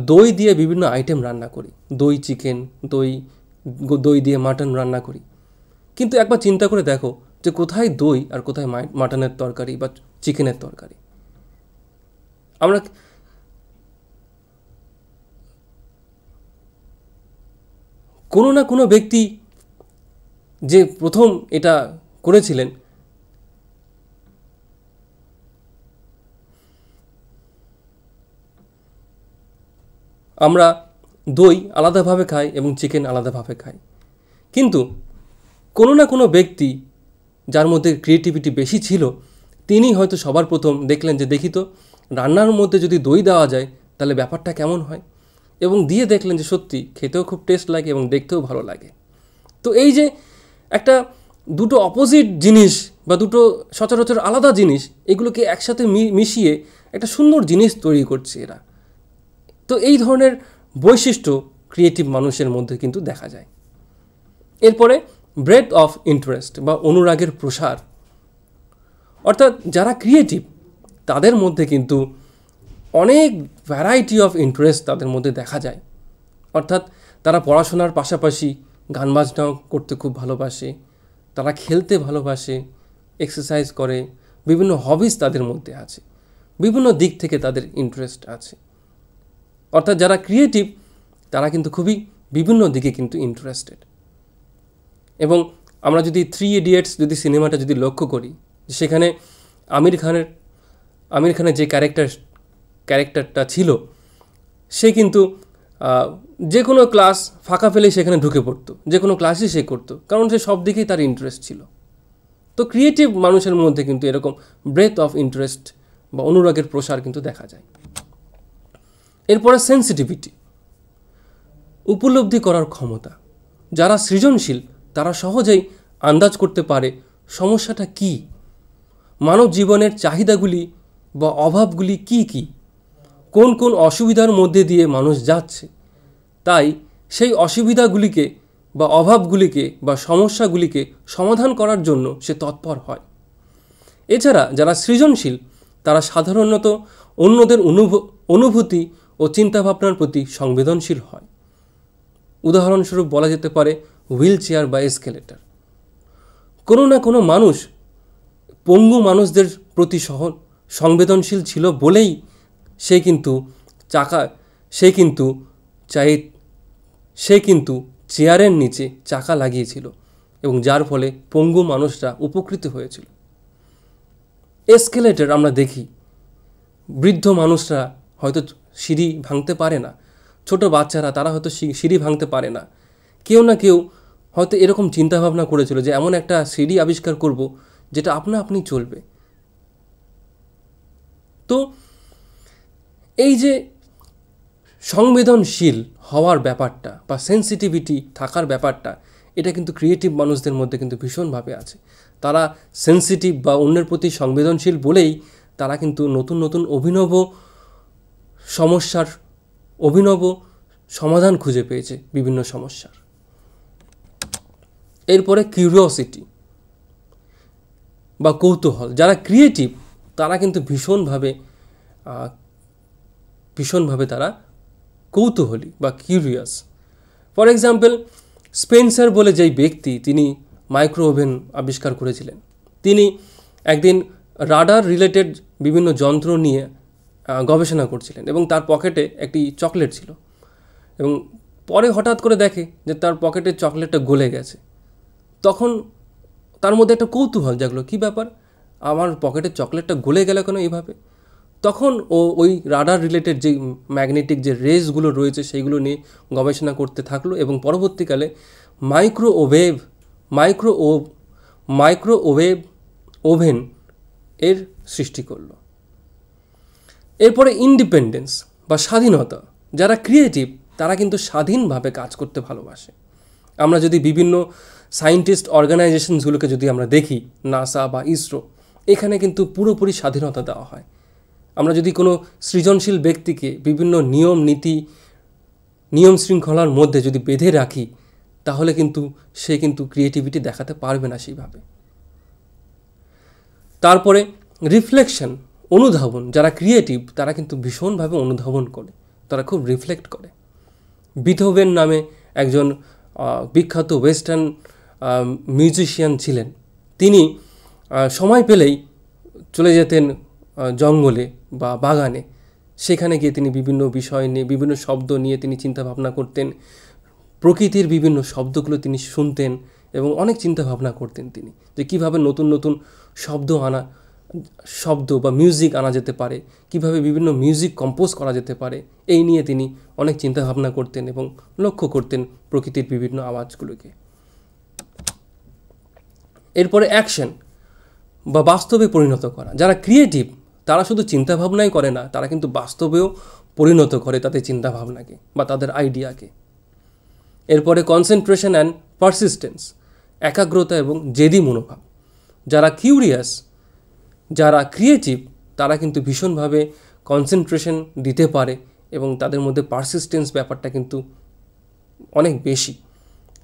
দই দিয়ে বিভিন্ন আইটেম রান্না করি, দই চিকেন, দই দিয়ে মাটন রান্না করি, কিন্তু একবার চিন্তা করে দেখো যে কোথায় দই আর কোথায় মাটনের তরকারি বা চিকেনের তরকারি। আমরা কোনো না কোনো ব্যক্তি যে প্রথম এটা করেছিলেন, আমরা দই আলাদাভাবে খাই এবং চিকেন আলাদাভাবে খাই, কিন্তু কোনো না কোনো ব্যক্তি যার মধ্যে ক্রিয়েটিভিটি বেশি ছিল তিনি হয়তো সবার প্রথম দেখলেন যে দেখি তো রান্নার মধ্যে যদি দই দেওয়া যায় তাহলে ব্যাপারটা কেমন হয়, এবং দিয়ে দেখলেন যে সত্যি খেতেও খুব টেস্ট লাগে এবং দেখতেও ভালো লাগে। তো এই যে একটা দুটো অপোজিট জিনিস বা দুটো সচরাচর আলাদা জিনিস, এগুলোকে একসাথে মিশিয়ে একটা সুন্দর জিনিস তৈরি করছে এরা। তো এই ধরনের বৈশিষ্ট্য ক্রিয়েটিভ মানুষের মধ্যে কিন্তু দেখা যায়। এরপরে ব্রেডথ অফ ইন্টারেস্ট বা অনুরাগের প্রসার, অর্থাৎ যারা ক্রিয়েটিভ তাদের মধ্যে কিন্তু অনেক ভ্যারাইটি অফ ইন্টারেস্ট তাদের মধ্যে দেখা যায়। অর্থাৎ তারা পড়াশোনার পাশাপাশি গান বাজনাও করতে খুব ভালোবাসে, তারা খেলতে ভালোবাসে, এক্সারসাইজ করে, বিভিন্ন হবিস তাদের মধ্যে আছে, বিভিন্ন দিক থেকে তাদের ইন্টারেস্ট আছে। অর্থাৎ যারা ক্রিয়েটিভ তারা কিন্তু খুবই বিভিন্ন দিকে কিন্তু ইন্টারেস্টেড। এবং আমরা যদি 3 ইডিয়টস যদি সিনেমাটা যদি লক্ষ্য করি, সেখানে আমির খানের যে ক্যারেক্টারটা ছিল, সে কিন্তু যে কোনো ক্লাস ফাঁকা পেলেই সেখানে ঢুকে পড়তো, যে কোনো ক্লাসই সে করতো, কারণ সে সব দিকেই তার ইন্টারেস্ট ছিল। তো ক্রিয়েটিভ মানুষের মধ্যে কিন্তু এরকম ব্রেথ অফ ইন্টারেস্ট বা অনুরাগের প্রসার কিন্তু দেখা যায়। এরপরে সেন্সিটিভিটি, উপলব্ধি করার ক্ষমতা। যারা সৃজনশীল তারা সহজেই আন্দাজ করতে পারে সমস্যাটা কী, মানব জীবনের চাহিদাগুলি বা অভাবগুলি কী কী, কোন কোন অসুবিধার মধ্যে দিয়ে মানুষ যাচ্ছে, তাই সেই অসুবিধাগুলিকে বা অভাবগুলিকে বা সমস্যাগুলিকে সমাধান করার জন্য সে তৎপর হয়। এছাড়া যারা সৃজনশীল তারা সাধারণত অন্যদের অনুভূতি ও চিন্তাভাবনার প্রতি সংবেদনশীল হয়। উদাহরণস্বরূপ বলা যেতে পারে হুইল চেয়ার বা এসকেলেটর। কোনো না কোনো মানুষ পঙ্গু মানুষদের প্রতি সংবেদনশীল ছিল বলেই সে কিন্তু চেয়ারের নিচে চাকা লাগিয়েছিল এবং যার ফলে পঙ্গু মানুষরা উপকৃত হয়েছিল। এসকেলেটর আমরা দেখি, বৃদ্ধ মানুষরা হয়তো সিঁড়ি ভাঙতে পারে না, ছোট বাচ্চারা তারা হয়তো সিঁড়ি ভাঙতে পারে না, কেউ না কেউ হয়তো এরকম চিন্তাভাবনা করেছিল যে এমন একটা সিঁড়ি আবিষ্কার করব যেটা আপনা আপনি চলবে। তো এই যে সংবেদনশীল হওয়ার ব্যাপারটা বা সেন্সিটিভিটি থাকার ব্যাপারটা, এটা কিন্তু ক্রিয়েটিভ মানুষদের মধ্যে কিন্তু ভীষণভাবে আছে। তারা সেন্সিটিভ বা অন্যের প্রতি সংবেদনশীল বলেই তারা কিন্তু নতুন নতুন অভিনব সমাধান খুঁজে পেয়েছে বিভিন্ন সমস্যার। এরপরে কিউরিওসিটি বা কৌতূহল। যারা ক্রিয়েটিভ তারা কিন্তু ভীষণভাবে ভীষণভাবে তারা কৌতূহলী বা কিউরিয়াস। ফর এক্সাম্পল, স্পেন্সার বলে যেই ব্যক্তি, তিনি মাইক্রো ওভেন আবিষ্কার করেছিলেন। তিনি একদিন রাডার রিলেটেড বিভিন্ন যন্ত্র নিয়ে গবেষণা করছিলেন এবং তার পকেটে একটি চকলেট ছিল এবং পরে হঠাৎ করে দেখে যে তার পকেটের চকলেটটা গলে গেছে। তখন তার মধ্যে একটা কৌতূহল জাগলো, কী ব্যাপার, আমার পকেটের চকলেটটা গলে গেল কেন এইভাবে? তখন ও ওই রাডার রিলেটেড যে ম্যাগনেটিক যে রেসগুলো রয়েছে সেইগুলো নিয়ে গবেষণা করতে থাকলো এবং পরবর্তীকালে মাইক্রোওয়েভ ওভেন এর সৃষ্টি করলো। এরপরে ইন্ডিপেন্ডেন্স বা স্বাধীনতা। যারা ক্রিয়েটিভ তারা কিন্তু স্বাধীনভাবে কাজ করতে ভালোবাসে। আমরা যদি বিভিন্ন সায়েন্টিস্ট অর্গানাইজেশনসগুলোকে যদি আমরা দেখি, নাসা বা ইসরো, এখানে কিন্তু পুরোপুরি স্বাধীনতা দেওয়া হয়। আমরা যদি কোনো সৃজনশীল ব্যক্তিকে বিভিন্ন নিয়ম শৃঙ্খলার মধ্যে যদি বেঁধে রাখি, তাহলে কিন্তু সে কিন্তু ক্রিয়েটিভিটি দেখাতে পারবে না সেইভাবে। তারপরে রিফ্লেকশন, অনুধাবন। যারা ক্রিয়েটিভ তারা কিন্তু ভীষণভাবে অনুধাবন করে, তারা খুব রিফ্লেক্ট করে। বিথোভেন নামে একজন বিখ্যাত ওয়েস্টার্ন মিউজিশিয়ান ছিলেন। তিনি সময় পেলেই চলে যেতেন জঙ্গলে বা বাগানে। সেখানে গিয়ে তিনি বিভিন্ন বিষয় নিয়ে, বিভিন্ন শব্দ নিয়ে তিনি চিন্তাভাবনা করতেন। প্রকৃতির বিভিন্ন শব্দগুলো তিনি শুনতেন এবং অনেক চিন্তাভাবনা করতেন তিনি, যে কীভাবে নতুন নতুন শব্দ বা মিউজিক আনা যেতে পারে, কিভাবে বিভিন্ন মিউজিক কম্পোজ করা যেতে পারে। এই নিয়ে তিনি অনেক চিন্তাভাবনা করতেন এবং লক্ষ্য করতেন প্রকৃতির বিভিন্ন আওয়াজগুলোকে। এরপরে অ্যাকশন বা বাস্তবে পরিণত করা। যারা ক্রিয়েটিভ তারা শুধু চিন্তাভাবনাই করে না, তারা কিন্তু বাস্তবেও পরিণত করে তাদের চিন্তাভাবনাকে বা তাদের আইডিয়াকে। এরপরে কনসেন্ট্রেশন অ্যান্ড পারসিস্টেন্স, একাগ্রতা এবং জেদি মনোভাব। যারা কিউরিয়াস, যারা ক্রিয়েটিভ, তারা কিন্তু ভীষণভাবে কনসেন্ট্রেশন দিতে পারে এবং তাদের মধ্যে পারসিস্টেন্স ব্যাপারটা কিন্তু অনেক বেশি।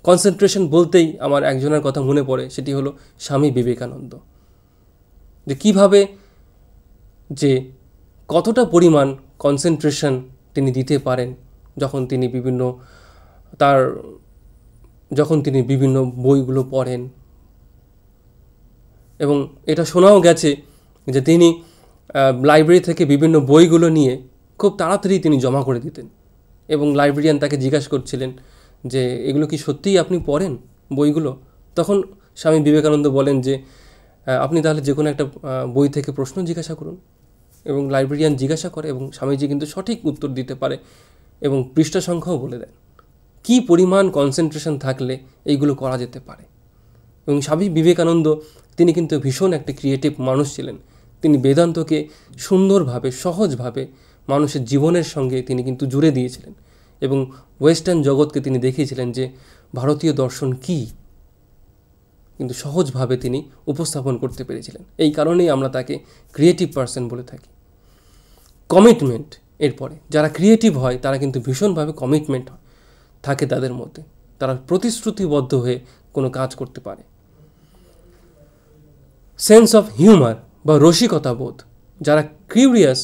কনসেন্ট্রেশন বলতেই আমার একজনের কথা মনে পড়ে, সেটি হলো স্বামী বিবেকানন্দ। যে কীভাবে, যে কতটা পরিমাণ কনসেন্ট্রেশন তিনি দিতে পারেন যখন তিনি বিভিন্ন বইগুলো পড়েন। এবং এটা শোনাও গেছে যে তিনি লাইব্রেরি থেকে বিভিন্ন বইগুলো নিয়ে খুব তাড়াতাড়ি তিনি জমা করে দিতেন এবং লাইব্রেরিয়ান তাকে জিজ্ঞাসা করছিলেন যে এগুলো কি সত্যিই আপনি পড়েন বইগুলো? তখন স্বামী বিবেকানন্দ বলেন যে আপনি তাহলে যে কোনো একটা বই থেকে প্রশ্ন জিজ্ঞাসা করুন। এবং লাইব্রেরিয়ান জিজ্ঞাসা করে এবং স্বামীজি কিন্তু সঠিক উত্তর দিতে পারে এবং পৃষ্ঠা সংখ্যাও বলে দেন। কী পরিমাণ কনসেন্ট্রেশন থাকলে এইগুলো করা যেতে পারে। এবং স্বামী বিবেকানন্দ তিনি কিন্তু ভীষণ একটা ক্রিয়েটিভ মানুষ ছিলেন। তিনি বেদান্তকে সুন্দরভাবে, সহজভাবে মানুষের জীবনের সঙ্গে তিনি কিন্তু জুড়ে দিয়েছিলেন এবং ওয়েস্টার্ন জগৎকে তিনি দেখিয়েছিলেন যে ভারতীয় দর্শন কী, কিন্তু সহজভাবে তিনি উপস্থাপন করতে পেরেছিলেন। এই কারণেই আমরা তাকে ক্রিয়েটিভ পার্সন বলে থাকি। কমিটমেন্ট। এরপরে যারা ক্রিয়েটিভ হয় তারা কিন্তু ভীষণভাবে কমিটমেন্ট থাকে তাদের মধ্যে, তারা প্রতিশ্রুতিবদ্ধ হয়ে কোনো কাজ করতে পারে। সেন্স অফ হিউমার বা রসিকতা বোধ। যারা কিউরিয়াস,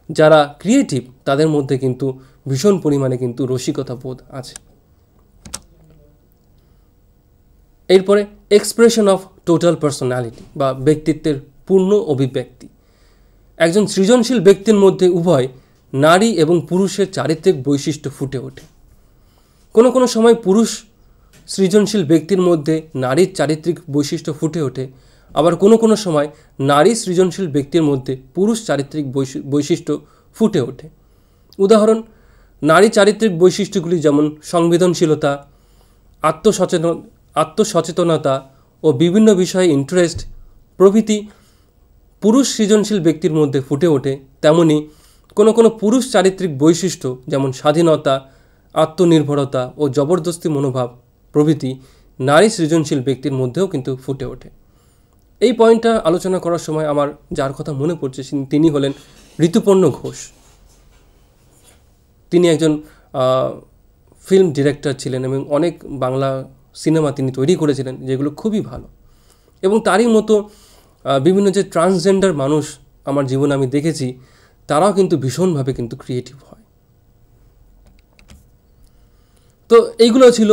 যারা ক্রিয়েটিভ, তাদের মধ্যে কিন্তু ভীষণ পরিমাণে কিন্তু রসিকতা বোধ আছে। এরপরে এক্সপ্রেশন অফ টোটাল পার্সোনালিটি বা ব্যক্তিত্বের পূর্ণ অভিব্যক্তি। একজন সৃজনশীল ব্যক্তির মধ্যে উভয় নারী এবং পুরুষের চারিত্রিক বৈশিষ্ট্য ফুটে ওঠে। কোনো কোনো সময় পুরুষ সৃজনশীল ব্যক্তির মধ্যে নারীর চারিত্রিক বৈশিষ্ট্য ফুটে ওঠে, আবার কোনো কোনো সময় নারী সৃজনশীল ব্যক্তির মধ্যে পুরুষ চারিত্রিক বৈশিষ্ট্য ফুটে ওঠে। উদাহরণ, নারী চারিত্রিক বৈশিষ্ট্যগুলি যেমন সংবেদনশীলতা, আত্মসচেতনতা ও বিভিন্ন বিষয়ে ইন্টারেস্ট প্রভৃতি পুরুষ সৃজনশীল ব্যক্তির মধ্যে ফুটে ওঠে, তেমনি কোনো কোনো পুরুষ চারিত্রিক বৈশিষ্ট্য যেমন স্বাধীনতা, আত্মনির্ভরতা ও জবরদস্তি মনোভাব প্রভৃতি নারী সৃজনশীল ব্যক্তির মধ্যেও কিন্তু ফুটে ওঠে। এই পয়েন্টটা আলোচনা করার সময় আমার যার কথা মনে পড়ছে তিনি হলেন ঋতুপর্ণ ঘোষ। তিনি একজন ফিল্ম ডিরেক্টর ছিলেন এবং অনেক বাংলা সিনেমা তিনি তৈরি করেছিলেন যেগুলো খুবই ভালো। এবং তারই মতো বিভিন্ন যে ট্রান্সজেন্ডার মানুষ আমার জীবনে আমি দেখেছি, তারাও কিন্তু ভীষণভাবে কিন্তু ক্রিয়েটিভ হয়। তো এইগুলো ছিল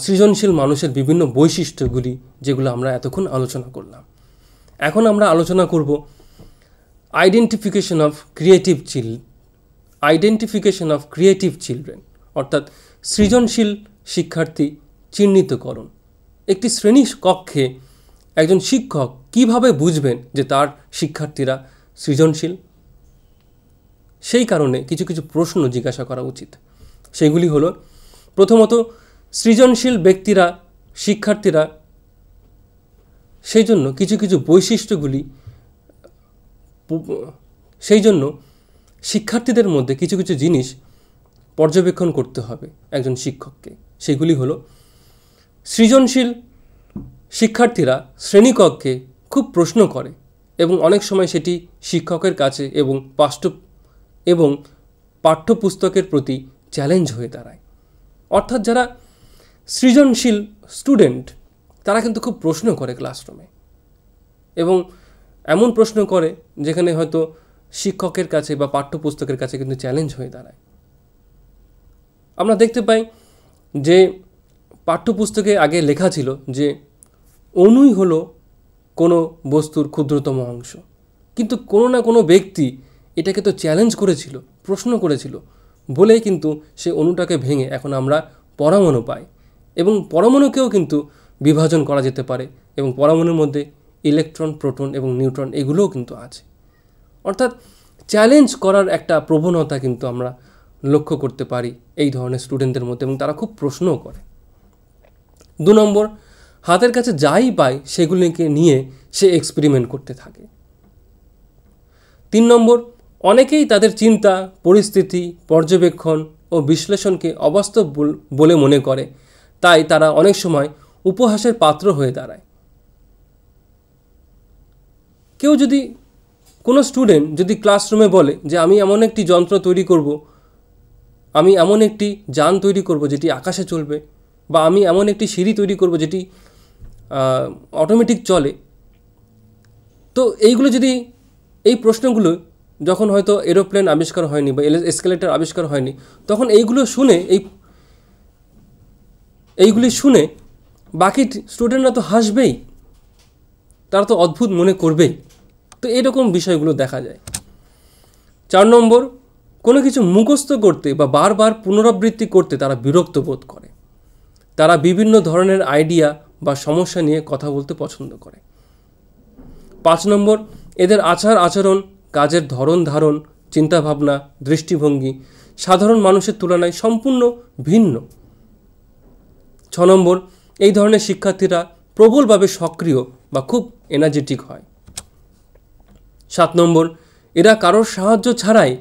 সৃজনশীল মানুষের বিভিন্ন বৈশিষ্ট্যগুলি, যেগুলো আমরা এতক্ষণ আলোচনা করলাম। এখন আমরা আলোচনা করব আইডেন্টিফিকেশন অফ ক্রিয়েটিভ চিলড্রেন, অর্থাৎ সৃজনশীল শিক্ষার্থী চিহ্নিতকরণ। একটি শ্রেণী কক্ষে একজন শিক্ষক কিভাবে বুঝবেন যে তার শিক্ষার্থীরা সৃজনশীল? সেই কারণে কিছু কিছু প্রশ্ন জিজ্ঞাসা করা উচিত। সেগুলি হলো, প্রথমত, সৃজনশীল শিক্ষার্থীরা সেই জন্য কিছু কিছু বৈশিষ্ট্যগুলি, সেই জন্য শিক্ষার্থীদের মধ্যে কিছু কিছু জিনিস পর্যবেক্ষণ করতে হবে একজন শিক্ষককে। সেগুলি হলো, সৃজনশীল শিক্ষার্থীরা শ্রেণীকক্ষে খুব প্রশ্ন করে এবং অনেক সময় সেটি শিক্ষকের কাছে এবং পাঠ্যপুস্তকের প্রতি চ্যালেঞ্জ হয়ে দাঁড়ায়। অর্থাৎ যারা সৃজনশীল স্টুডেন্ট তারা কিন্তু খুব প্রশ্ন করে ক্লাসরুমে, এবং এমন প্রশ্ন করে যেখানে হয়তো শিক্ষকের কাছে বা পাঠ্যপুস্তকের কাছে কিন্তু চ্যালেঞ্জ হয়ে দাঁড়ায়। আমরা দেখতে পাই যে পাঠ্যপুস্তকে আগে লেখা ছিল যে অণুই হলো কোনো বস্তুর ক্ষুদ্রতম অংশ, কিন্তু কোনো না কোনো ব্যক্তি এটাকে তো চ্যালেঞ্জ করেছিল, প্রশ্ন করেছিল বলেই কিন্তু সে অণুটাকে ভেঙে এখন আমরা পরমাণু পাই, এবং পরমাণুকেও কিন্তু বিভাজন করা যেতে পারে, এবং পরমাণুর মধ্যে ইলেকট্রন, প্রোটন এবং নিউট্রন এগুলোও কিন্তু আছে। অর্থাৎ চ্যালেঞ্জ করার একটা প্রবণতা কিন্তু আমরা লক্ষ্য করতে পারি এই ধরনের স্টুডেন্টদের মধ্যে, এবং তারা খুব প্রশ্নও করে। 2 নম্বর, হাতের কাছে যাই পায় সেগুলিকে নিয়ে সে এক্সপেরিমেন্ট করতে থাকে। 3 নম্বর, অনেকেই তাদের চিন্তা, পরিস্থিতি, পর্যবেক্ষণ ও বিশ্লেষণকে অবাস্তব বলে মনে করে, তাই তারা অনেক সময় উপহাসের পাত্র হয়ে দাঁড়ায়। কোনো স্টুডেন্ট যদি ক্লাসরুমে বলে যে আমি এমন একটি যন্ত্র তৈরি করব, আমি এমন একটি যান তৈরি করব যেটি আকাশে চলবে, বা আমি এমন একটি সিঁড়ি তৈরি করব যেটি অটোমেটিক চলে, তো এই প্রশ্নগুলো যখন হয়তো এরোপ্লেন আবিষ্কার হয়নি বা এসকেলেটর আবিষ্কার হয়নি, তখন এইগুলি শুনে বাকি স্টুডেন্টরা তো হাসবেই, তারা তো অদ্ভুত মনে করবেই। তো এরকম বিষয়গুলো দেখা যায়। 4 নম্বর, কোনো কিছু মুখস্থ করতে বা বারবার পুনরাবৃত্তি করতে তারা বিরক্ত বোধ করে। তারা বিভিন্ন ধরনের আইডিয়া বা সমস্যা নিয়ে কথা বলতে পছন্দ করে। 5 নম্বর, এদের আচরণ, কাজের ধরন ধারণ, চিন্তাভাবনা, দৃষ্টিভঙ্গি সাধারণ মানুষের তুলনায় সম্পূর্ণ ভিন্ন। 6 নম্বর, এই ধরনের শিক্ষার্থীরা প্রবলভাবে সক্রিয় বা খুব এনার্জেটিক হয়। 7 নম্বর, এরা কারোর সাহায্য ছাড়াই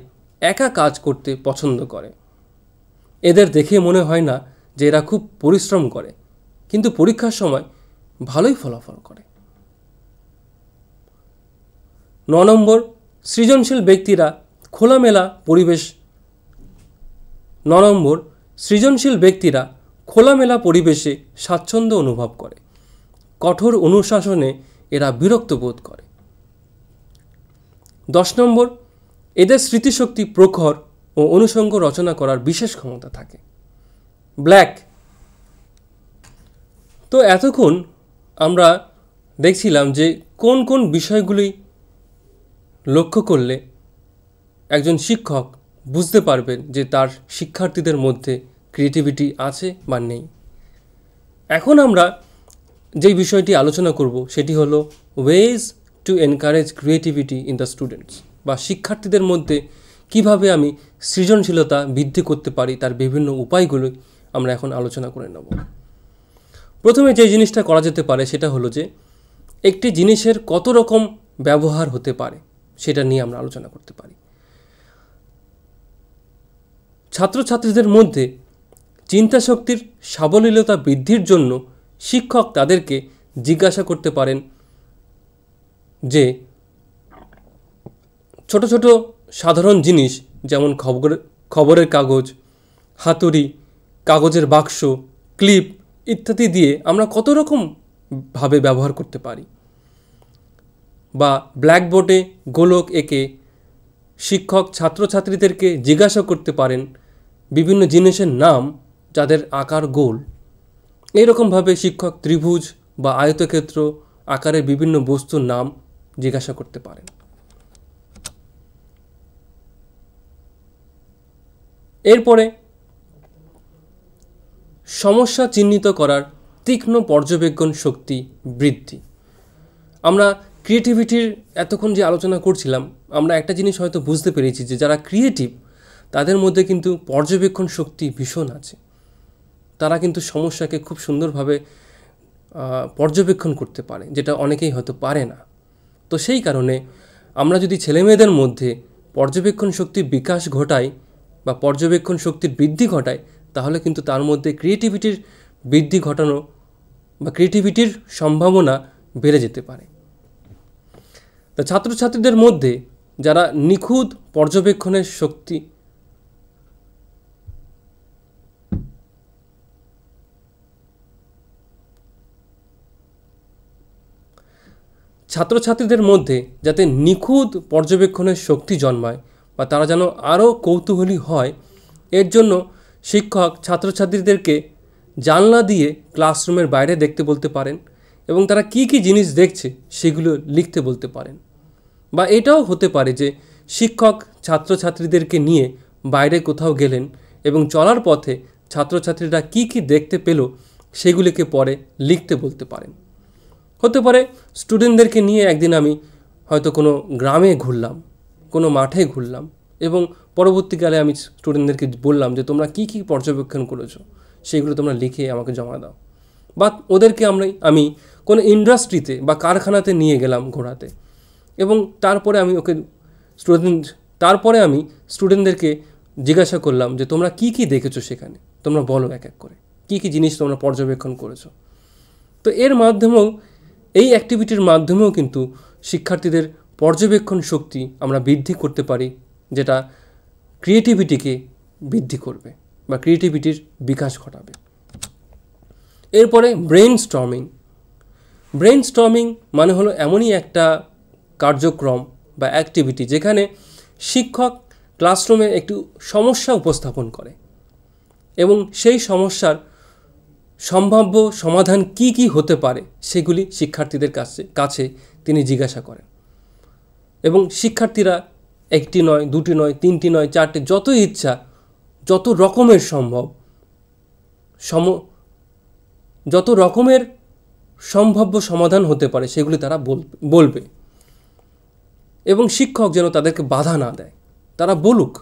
একা কাজ করতে পছন্দ করে। এদের দেখে মনে হয় না যে এরা খুব পরিশ্রম করে, কিন্তু পরীক্ষার সময় ভালোই ফলাফল করে। 9 নম্বর, সৃজনশীল ব্যক্তিরা খোলামেলা পরিবেশে স্বাচ্ছন্দ্য অনুভব করে। কঠোর অনুশাসনে এরা বিরক্ত বোধ করে। 10 নম্বর, এদের স্মৃতিশক্তি প্রখর ও অনুষঙ্গ রচনা করার বিশেষ ক্ষমতা থাকে। ব্ল্যাক। তো এতক্ষণ আমরা দেখছিলাম যে কোন কোন বিষয়গুলি লক্ষ্য করলে একজন শিক্ষক বুঝতে পারবেন যে তার শিক্ষার্থীদের মধ্যে ক্রিয়েটিভিটি আছে বা নেই। এখন আমরা যেই বিষয়টি আলোচনা করব সেটি হলো ways to encourage creativity in the students, বা শিক্ষার্থীদের মধ্যে কিভাবে আমি সৃজনশীলতা বৃদ্ধি করতে পারি তার বিভিন্ন উপায়গুলো আমরা এখন আলোচনা করে নেব। প্রথমে যে জিনিসটা করা যেতে পারে সেটা হলো যে একটি জিনিসের কত রকম ব্যবহার হতে পারে সেটা নিয়ে আমরা আলোচনা করতে পারি। ছাত্রছাত্রীদের মধ্যে চিন্তাশক্তির সাবলীলতা বৃদ্ধির জন্য শিক্ষক তাদেরকে জিজ্ঞাসা করতে পারেন যে ছোট ছোট সাধারণ জিনিস যেমন খবরের কাগজ, হাতুড়ি, কাগজের বাক্স, ক্লিপ ইত্যাদি দিয়ে আমরা কত রকমভাবে ব্যবহার করতে পারি, বা ব্ল্যাকবোর্ডে গোলক এঁকে শিক্ষক ছাত্রছাত্রীদেরকে জিজ্ঞাসা করতে পারেন বিভিন্ন জিনিসের নাম যাদের আকার গোল। এইরকমভাবে শিক্ষক ত্রিভুজ বা আয়তক্ষেত্র আকারের বিভিন্ন বস্তুর নাম জিজ্ঞাসা করতে পারেন। এরপরে সমস্যা চিহ্নিত করার তীক্ষ্ণ পর্যবেক্ষণ শক্তি বৃদ্ধি। আমরা ক্রিয়েটিভিটির এতক্ষণ যে আলোচনা করছিলাম, আমরা একটা জিনিস হয়তো বুঝতে পেরেছি যে যারা ক্রিয়েটিভ তাদের মধ্যে কিন্তু পর্যবেক্ষণ শক্তি ভীষণ আছে। তারা কিন্তু সমস্যাকে খুব সুন্দরভাবে পর্যবেক্ষণ করতে পারে, যেটা অনেকেই হয়তো পারে না। তো সেই কারণে আমরা যদি ছেলেমেয়েদের মধ্যে পর্যবেক্ষণ শক্তির বিকাশ ঘটাই বা পর্যবেক্ষণ শক্তির বৃদ্ধি ঘটাই, তাহলে কিন্তু তার মধ্যে ক্রিয়েটিভিটির বৃদ্ধি ঘটানো বা ক্রিয়েটিভিটির সম্ভাবনা বেড়ে যেতে পারে। তো ছাত্রছাত্রীদের মধ্যে যারা নিখুঁত পর্যবেক্ষণের শক্তি ছাত্রছাত্রীদের মধ্যে যাতে নিখুঁত পর্যবেক্ষণের শক্তি জন্মায় বা তারা যেন আরও কৌতূহলী হয়, এর জন্য শিক্ষক ছাত্রছাত্রীদেরকে জানলা দিয়ে ক্লাসরুমের বাইরে দেখতে বলতে পারেন এবং তারা কী কী জিনিস দেখছে সেগুলো লিখতে বলতে পারেন। বা এটাও হতে পারে যে শিক্ষক ছাত্রছাত্রীদেরকে নিয়ে বাইরে কোথাও গেলেন এবং চলার পথে ছাত্রছাত্রীরা কী কী দেখতে পেল সেগুলিকে পরে লিখতে বলতে পারেন। হতে পারে স্টুডেন্টদেরকে নিয়ে একদিন আমি হয়তো কোনো গ্রামে ঘুরলাম, কোনো মাঠে ঘুরলাম এবং পরবর্তীকালে আমি স্টুডেন্টদেরকে বললাম যে তোমরা কী কী পর্যবেক্ষণ করেছো সেগুলো তোমরা লিখে আমাকে জমা দাও। বা ওদেরকে আমি কোনো ইন্ডাস্ট্রিতে বা কারখানাতে নিয়ে গেলাম ঘোরাতে এবং তারপরে আমি স্টুডেন্টদেরকে জিজ্ঞাসা করলাম যে তোমরা কী কী দেখেছো সেখানে, তোমরা বলো এক এক করে কী কী জিনিস তোমরা পর্যবেক্ষণ করেছো। তো এর মাধ্যমেও এই অ্যাক্টিভিটির মাধ্যমেও কিন্তু শিক্ষার্থীদের পর্যবেক্ষণ শক্তি আমরা বৃদ্ধি করতে পারি, যেটা ক্রিয়েটিভিটিকে বৃদ্ধি করবে বা ক্রিয়েটিভিটির বিকাশ ঘটাবে। এরপরে ব্রেইন স্টর্মিং মানে হলো এমনই একটা কার্যক্রম বা অ্যাক্টিভিটি যেখানে শিক্ষক ক্লাসরুমে একটি সমস্যা উপস্থাপন করে এবং সেই সমস্যার সম্ভাব্য সমাধান কি কি হতে পারে সেগুলি শিক্ষার্থীদের কাছে তিনি জিজ্ঞাসা করেন এবং শিক্ষার্থীরা একটি নয়, দুটি নয়, তিনটি নয়, চারটি, যত ইচ্ছা, যত রকমের যত রকমের সম্ভাব্য সমাধান হতে পারে সেগুলি তারা বলবে এবং শিক্ষক যেন তাদেরকে বাধা না দেয়, তারা বলুক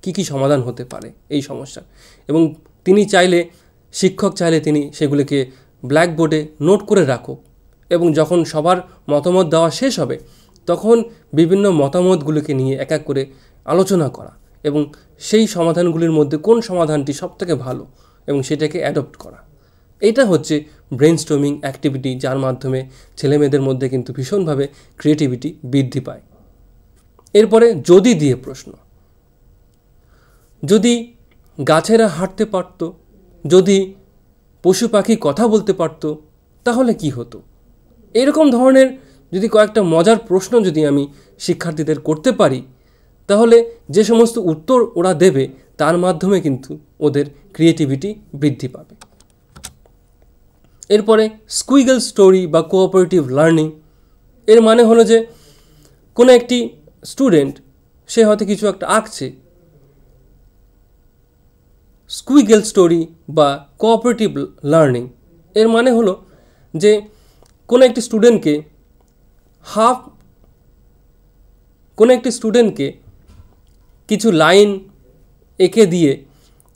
কি কি সমাধান হতে পারে এই সমস্যা। এবং শিক্ষক চাইলে তিনি সেগুলিকে ব্ল্যাকবোর্ডে নোট করে রাখুক এবং যখন সবার মতামত দেওয়া শেষ হবে তখন বিভিন্ন মতামতগুলিকে নিয়ে এক এক করে আলোচনা করা এবং সেই সমাধানগুলির মধ্যে কোন সমাধানটি সবথেকে ভালো এবং সেটাকে অ্যাডপ্ট করা। এটা হচ্ছে ব্রেইনস্টর্মিং অ্যাক্টিভিটি, যার মাধ্যমে ছেলেমেয়েদের মধ্যে কিন্তু ভীষণভাবে ক্রিয়েটিভিটি বৃদ্ধি পায়। এরপরে যদি দিয়ে প্রশ্ন, যদি গাছেরা হাঁটতে পারত, যদি পশু পাখি কথা বলতে পারত তাহলে কি হতো? এরকম ধরনের যদি কয়েকটা মজার প্রশ্ন যদি আমি শিক্ষার্থীদের করতে পারি তাহলে যে সমস্ত উত্তর ওরা দেবে তার মাধ্যমে কিন্তু ওদের ক্রিয়েটিভিটি বৃদ্ধি পাবে। এরপরে স্কুইগল স্টোরি বা কোঅপারেটিভ লার্নিং, এর মানে হলো যে কোনো একটি স্টুডেন্ট সে হয়তো কিছু একটা আঁকছে। স্কুইগল স্টোরি বা কোঅপারেটিভ লার্নিং এর মানে হলো যে কোনো একটি স্টুডেন্টকে কিছু লাইন এঁকে দিয়ে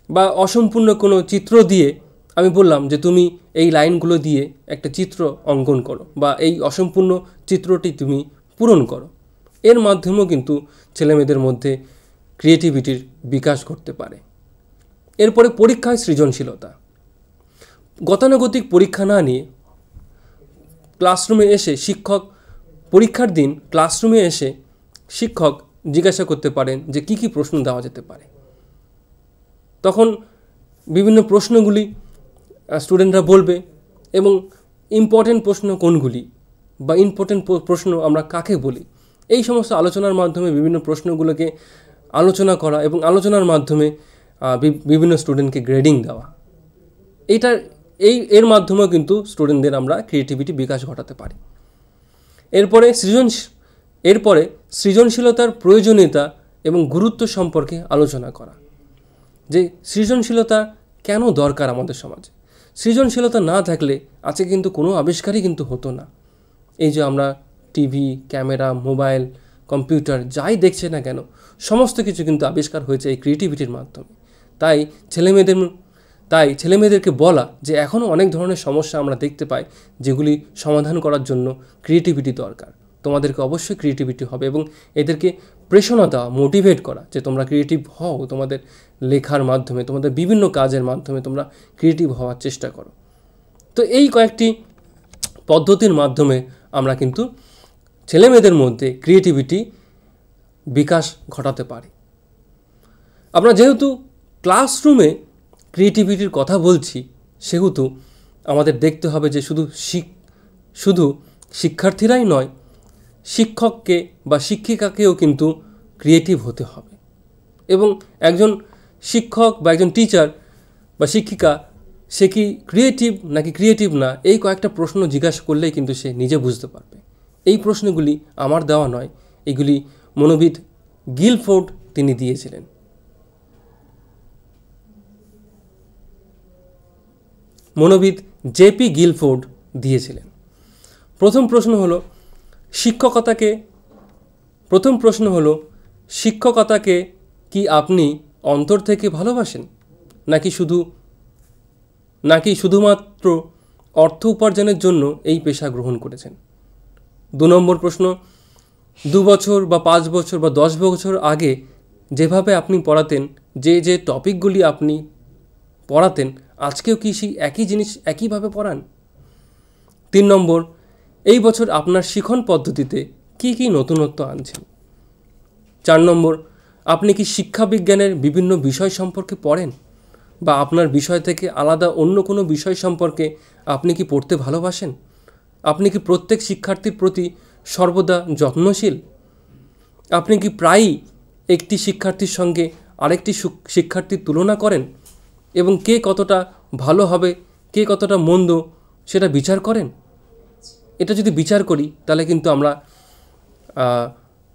বা অসম্পূর্ণ কোনো চিত্র দিয়ে আমি বললাম যে তুমি এই লাইনগুলো দিয়ে একটা চিত্র অঙ্কন করো বা এই অসম্পূর্ণ চিত্রটি তুমি পূরণ করো। এর মাধ্যমেও কিন্তু ছেলেমেয়েদের মধ্যে ক্রিয়েটিভিটির বিকাশ ঘটতে পারে। এরপরে পরীক্ষায় সৃজনশীলতা, গতানুগতিক পরীক্ষা না নিয়ে ক্লাসরুমে এসে পরীক্ষার দিন ক্লাসরুমে এসে শিক্ষক জিজ্ঞাসা করতে পারেন যে কী কী প্রশ্ন দেওয়া যেতে পারে। তখন বিভিন্ন প্রশ্নগুলি স্টুডেন্টরা বলবে এবং ইম্পর্টেন্ট প্রশ্ন কোনগুলি বা ইম্পর্টেন্ট প্রশ্ন আমরা কাকে বলি এই সমস্ত আলোচনার মাধ্যমে বিভিন্ন প্রশ্নগুলোকে আলোচনা করা এবং আলোচনার মাধ্যমে বিভিন্ন স্টুডেন্টকে গ্রেডিং দেওয়া, এর মাধ্যমেও কিন্তু স্টুডেন্টদের আমরা ক্রিয়েটিভিটি বিকাশ ঘটাতে পারি। এরপরে সৃজনশীলতার প্রয়োজনীয়তা এবং গুরুত্ব সম্পর্কে আলোচনা করা, যে সৃজনশীলতা কেন দরকার আমাদের সমাজে। সৃজনশীলতা না থাকলে আজকে কিন্তু কোনো আবিষ্কারই কিন্তু হতো না। এই যে আমরা টিভি, ক্যামেরা, মোবাইল, কম্পিউটার যাই দেখছে না কেন, সমস্ত কিছু কিন্তু আবিষ্কার হয়েছে এই ক্রিয়েটিভিটির মাধ্যমে। তাই ছেলেমেয়েদেরকে বলা যে এখনও অনেক ধরনের সমস্যা আমরা দেখতে পাই যেগুলি সমাধান করার জন্য ক্রিয়েটিভিটি দরকার। তোমাদেরকে অবশ্যই ক্রিয়েটিভিটি হবে এবং এদেরকে প্রেরণা দেওয়া, মোটিভেট করা যে তোমরা ক্রিয়েটিভ হও, তোমাদের লেখার মাধ্যমে, তোমাদের বিভিন্ন কাজের মাধ্যমে তোমরা ক্রিয়েটিভ হওয়ার চেষ্টা করো। তো এই কয়েকটি পদ্ধতির মাধ্যমে আমরা কিন্তু ছেলেমেয়েদের মধ্যে ক্রিয়েটিভিটি বিকাশ ঘটাতে পারি। আমরা যেহেতু ক্লাসরুমে ক্রিয়েটিভিটির কথা বলছি, সেহেতু আমাদের দেখতে হবে যে শুধু শিক্ষার্থীরাই নয়, শিক্ষককে বা শিক্ষিকাকেও কিন্তু ক্রিয়েটিভ হতে হবে। এবং একজন শিক্ষক বা একজন টিচার বা শিক্ষিকা সে কি ক্রিয়েটিভ নাকি ক্রিয়েটিভ না, এই কয়েকটা প্রশ্ন জিজ্ঞাসা করলেই কিন্তু সে নিজে বুঝতে পারবে। এই প্রশ্নগুলি আমার দেওয়া নয়, এগুলি মনোবিদ গিলফোর্ড তিনি দিয়েছিলেন। মনোবিদ জেপি গিলফোর্ড দিয়েছিলেন। প্রথম প্রশ্ন হলো শিক্ষকতাকে কি আপনি অন্তর থেকে ভালোবাসেন নাকি শুধুমাত্র অর্থ উপার্জনের জন্য এই পেশা গ্রহণ করেছেন? 2 নম্বর প্রশ্ন, 2 বছর বা 5 বছর বা 10 বছর আগে যেভাবে আপনি পড়াতেন, যে টপিকগুলি আপনি পড়াতেন, আজকেও কি সেই একই জিনিস একইভাবে পড়ান? 3 নম্বর, এই বছর আপনার শিখন পদ্ধতিতে কি নতুনত্ব আনছেন? 4 নম্বর, আপনি কি শিক্ষা বিজ্ঞানের বিভিন্ন বিষয় সম্পর্কে পড়েন বা আপনার বিষয় থেকে আলাদা অন্য কোনো বিষয় সম্পর্কে আপনি কি পড়তে ভালোবাসেন? আপনি কি প্রত্যেক শিক্ষার্থীর প্রতি সর্বদা যত্নশীল? আপনি কি প্রায়ই একটি শিক্ষার্থীর সঙ্গে আরেকটি শিক্ষার্থীর তুলনা করেন এবং কে কতটা ভালো হবে, কে কতটা মন্দ সেটা বিচার করেন? এটা যদি বিচার করি তাহলে কিন্তু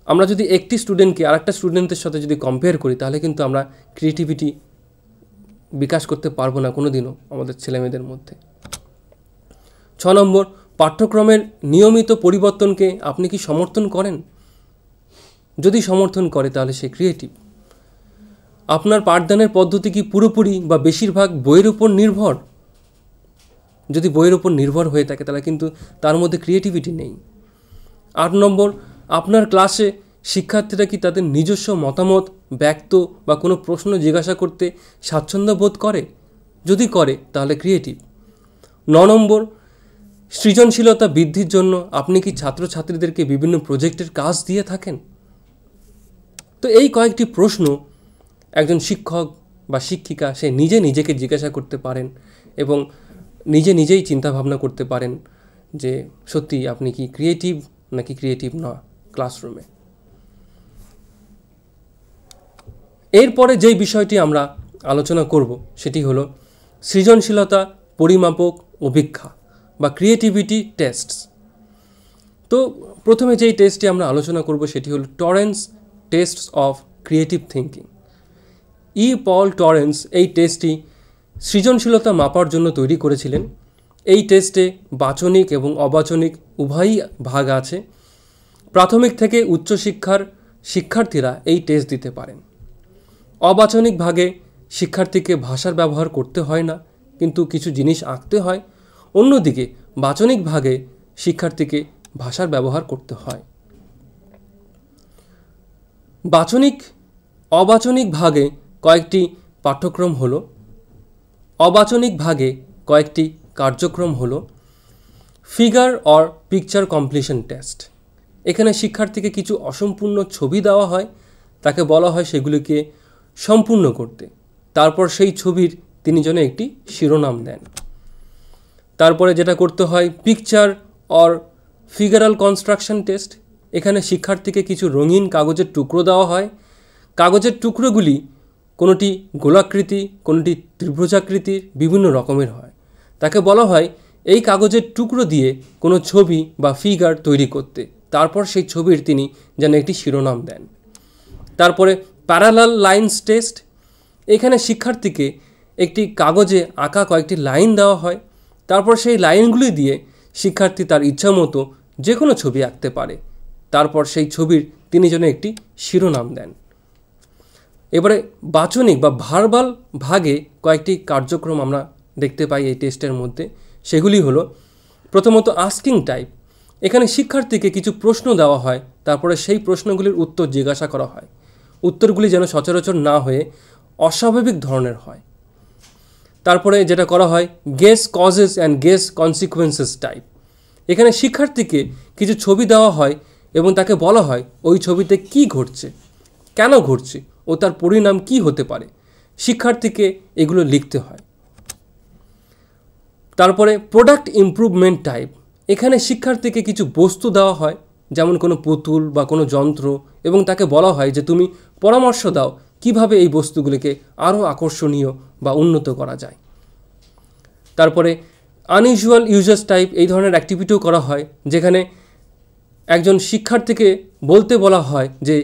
আমরা যদি একটি স্টুডেন্টকে আরেকটা স্টুডেন্টের সাথে যদি কম্পেয়ার করি, তাহলে কিন্তু আমরা ক্রিয়েটিভিটি বিকাশ করতে পারবো না কোনোদিনও আমাদের ছেলেমেয়েদের মধ্যে। 6 নম্বর, পাঠ্যক্রমের নিয়মিত পরিবর্তনকে আপনি কি সমর্থন করেন? যদি সমর্থন করে তাহলে সে ক্রিয়েটিভ। আপনার পাঠদানের পদ্ধতি কি পুরোপুরি বা বেশিরভাগ বইয়ের উপর নির্ভর? যদি বইয়ের উপর নির্ভর হয়ে থাকে তাহলে কিন্তু তার মধ্যে ক্রিয়েটিভিটি নেই। 8 নম্বর, আপনার ক্লাসে শিক্ষার্থীরা কি তাদের নিজস্ব মতামত ব্যক্ত বা কোনো প্রশ্ন জিজ্ঞাসা করতে স্বাচ্ছন্দ্য বোধ করে? যদি করে তাহলে ক্রিয়েটিভ। 9 নম্বর, সৃজনশীলতা বৃদ্ধির জন্য আপনি কি ছাত্রছাত্রীদেরকে বিভিন্ন প্রজেক্টের কাজ দিয়ে থাকেন? তো এই কয়েকটি প্রশ্ন একজন শিক্ষক বা শিক্ষিকা সে নিজেকে জিজ্ঞাসা করতে পারেন এবং নিজেই চিন্তাভাবনা করতে পারেন যে সত্যি আপনি কি ক্রিয়েটিভ নাকি ক্রিয়েটিভ না ক্লাসরুমে। এরপরে যেই বিষয়টি আমরা আলোচনা করব সেটি হলো সৃজনশীলতা পরিমাপক অভিক্ষা বা ক্রিয়েটিভিটি টেস্টস। তো প্রথমে যেই টেস্টটি আমরা আলোচনা করব সেটি হলো Torrens tastes of creative thinking. Paul Torrens এই টেস্টটি সৃজনশীলতা মাপার জন্য তৈরি করেছিলেন। এই টেস্টে বাচনিক এবং অবাচনিক উভয়ই ভাগ আছে। প্রাথমিক থেকে উচ্চশিক্ষার শিক্ষার্থীরা এই টেস্ট দিতে পারেন। অবাচনিক ভাগে শিক্ষার্থীকে ভাষার ব্যবহার করতে হয় না, কিন্তু কিছু জিনিস আঁকতে হয়। অন্যদিকে বাচনিক ভাগে শিক্ষার্থীকে ভাষার ব্যবহার করতে হয়। অবাচনিক ভাগে কয়েকটি পাঠ্যক্রম হলো, অবাচনিক ভাগে কয়েকটি কার্যক্রম হলো figure or picture completion test. এখানে শিক্ষার্থীকে কিছু অসম্পূর্ণ ছবি দেওয়া হয়, তাকে বলা হয় সেগুলিকে সম্পূর্ণ করতে। তারপর সেই ছবির তিনি যেন একটি শিরোনাম দেন। তারপরে যেটা করতে হয় পিকচার অর ফিগারাল কনস্ট্রাকশন টেস্ট। এখানে শিক্ষার্থীকে কিছু রঙিন কাগজের টুকরো দেওয়া হয়। কাগজের টুকরোগুলি কোনোটি গোলাকৃতি, কোনোটি ত্রিভুজাকৃতির, বিভিন্ন রকমের হয়। তাকে বলা হয় এই কাগজের টুকরো দিয়ে কোনো ছবি বা ফিগার তৈরি করতে, তারপর সেই ছবির তিনি যেন একটি শিরোনাম দেন। তারপরে প্যারালাল লাইন্স টেস্ট। এখানে শিক্ষার্থীকে একটি কাগজে আঁকা কয়েকটি লাইন দেওয়া হয়, তারপর সেই লাইনগুলি দিয়ে শিক্ষার্থী তার ইচ্ছা মতো যে কোনো ছবি আঁকতে পারে, তারপর সেই ছবির তিনি যেন একটি শিরোনাম দেন। এবারে বাচনিক বা ভার্বাল ভাগে কয়েকটি কার্যক্রম আমরা দেখতে পাই এই টেস্টের মধ্যে। সেগুলি হলো প্রথমত আস্কিং টাইপ। এখানে শিক্ষার্থীকে কিছু প্রশ্ন দেওয়া হয়, তারপরে সেই প্রশ্নগুলির উত্তর জিজ্ঞাসা করা হয়। উত্তরগুলি যেন সচরাচর না হয়ে অস্বাভাবিক ধরনের হয়। তারপরে যেটা করা হয় guess causes and guess consequences type. এখানে শিক্ষার্থীকে কিছু ছবি দেওয়া হয় এবং তাকে বলা হয় ওই ছবিতে কি ঘটছে, কেন ঘটছে ও তার পরিণাম কি হতে পারে। শিক্ষার্থীকে এগুলো লিখতে হয়। তারপরে প্রোডাক্ট ইমপ্রুভমেন্ট টাইপ। এখানে শিক্ষার্থীকে কিছু বস্তু দেওয়া হয়, যেমন কোনো পুতুল বা কোনো যন্ত্র, এবং তাকে বলা হয় যে তুমি পরামর্শ দাও কিভাবে এই বস্তুগুলিকে আরও আকর্ষণীয় বা উন্নত করা যায়। তারপরে আনইউজুয়াল ইউজার্স টাইপ। এই ধরনের অ্যাক্টিভিটিও করা হয়, যেখানে একজন শিক্ষার্থীকে বলতে বলা হয় যে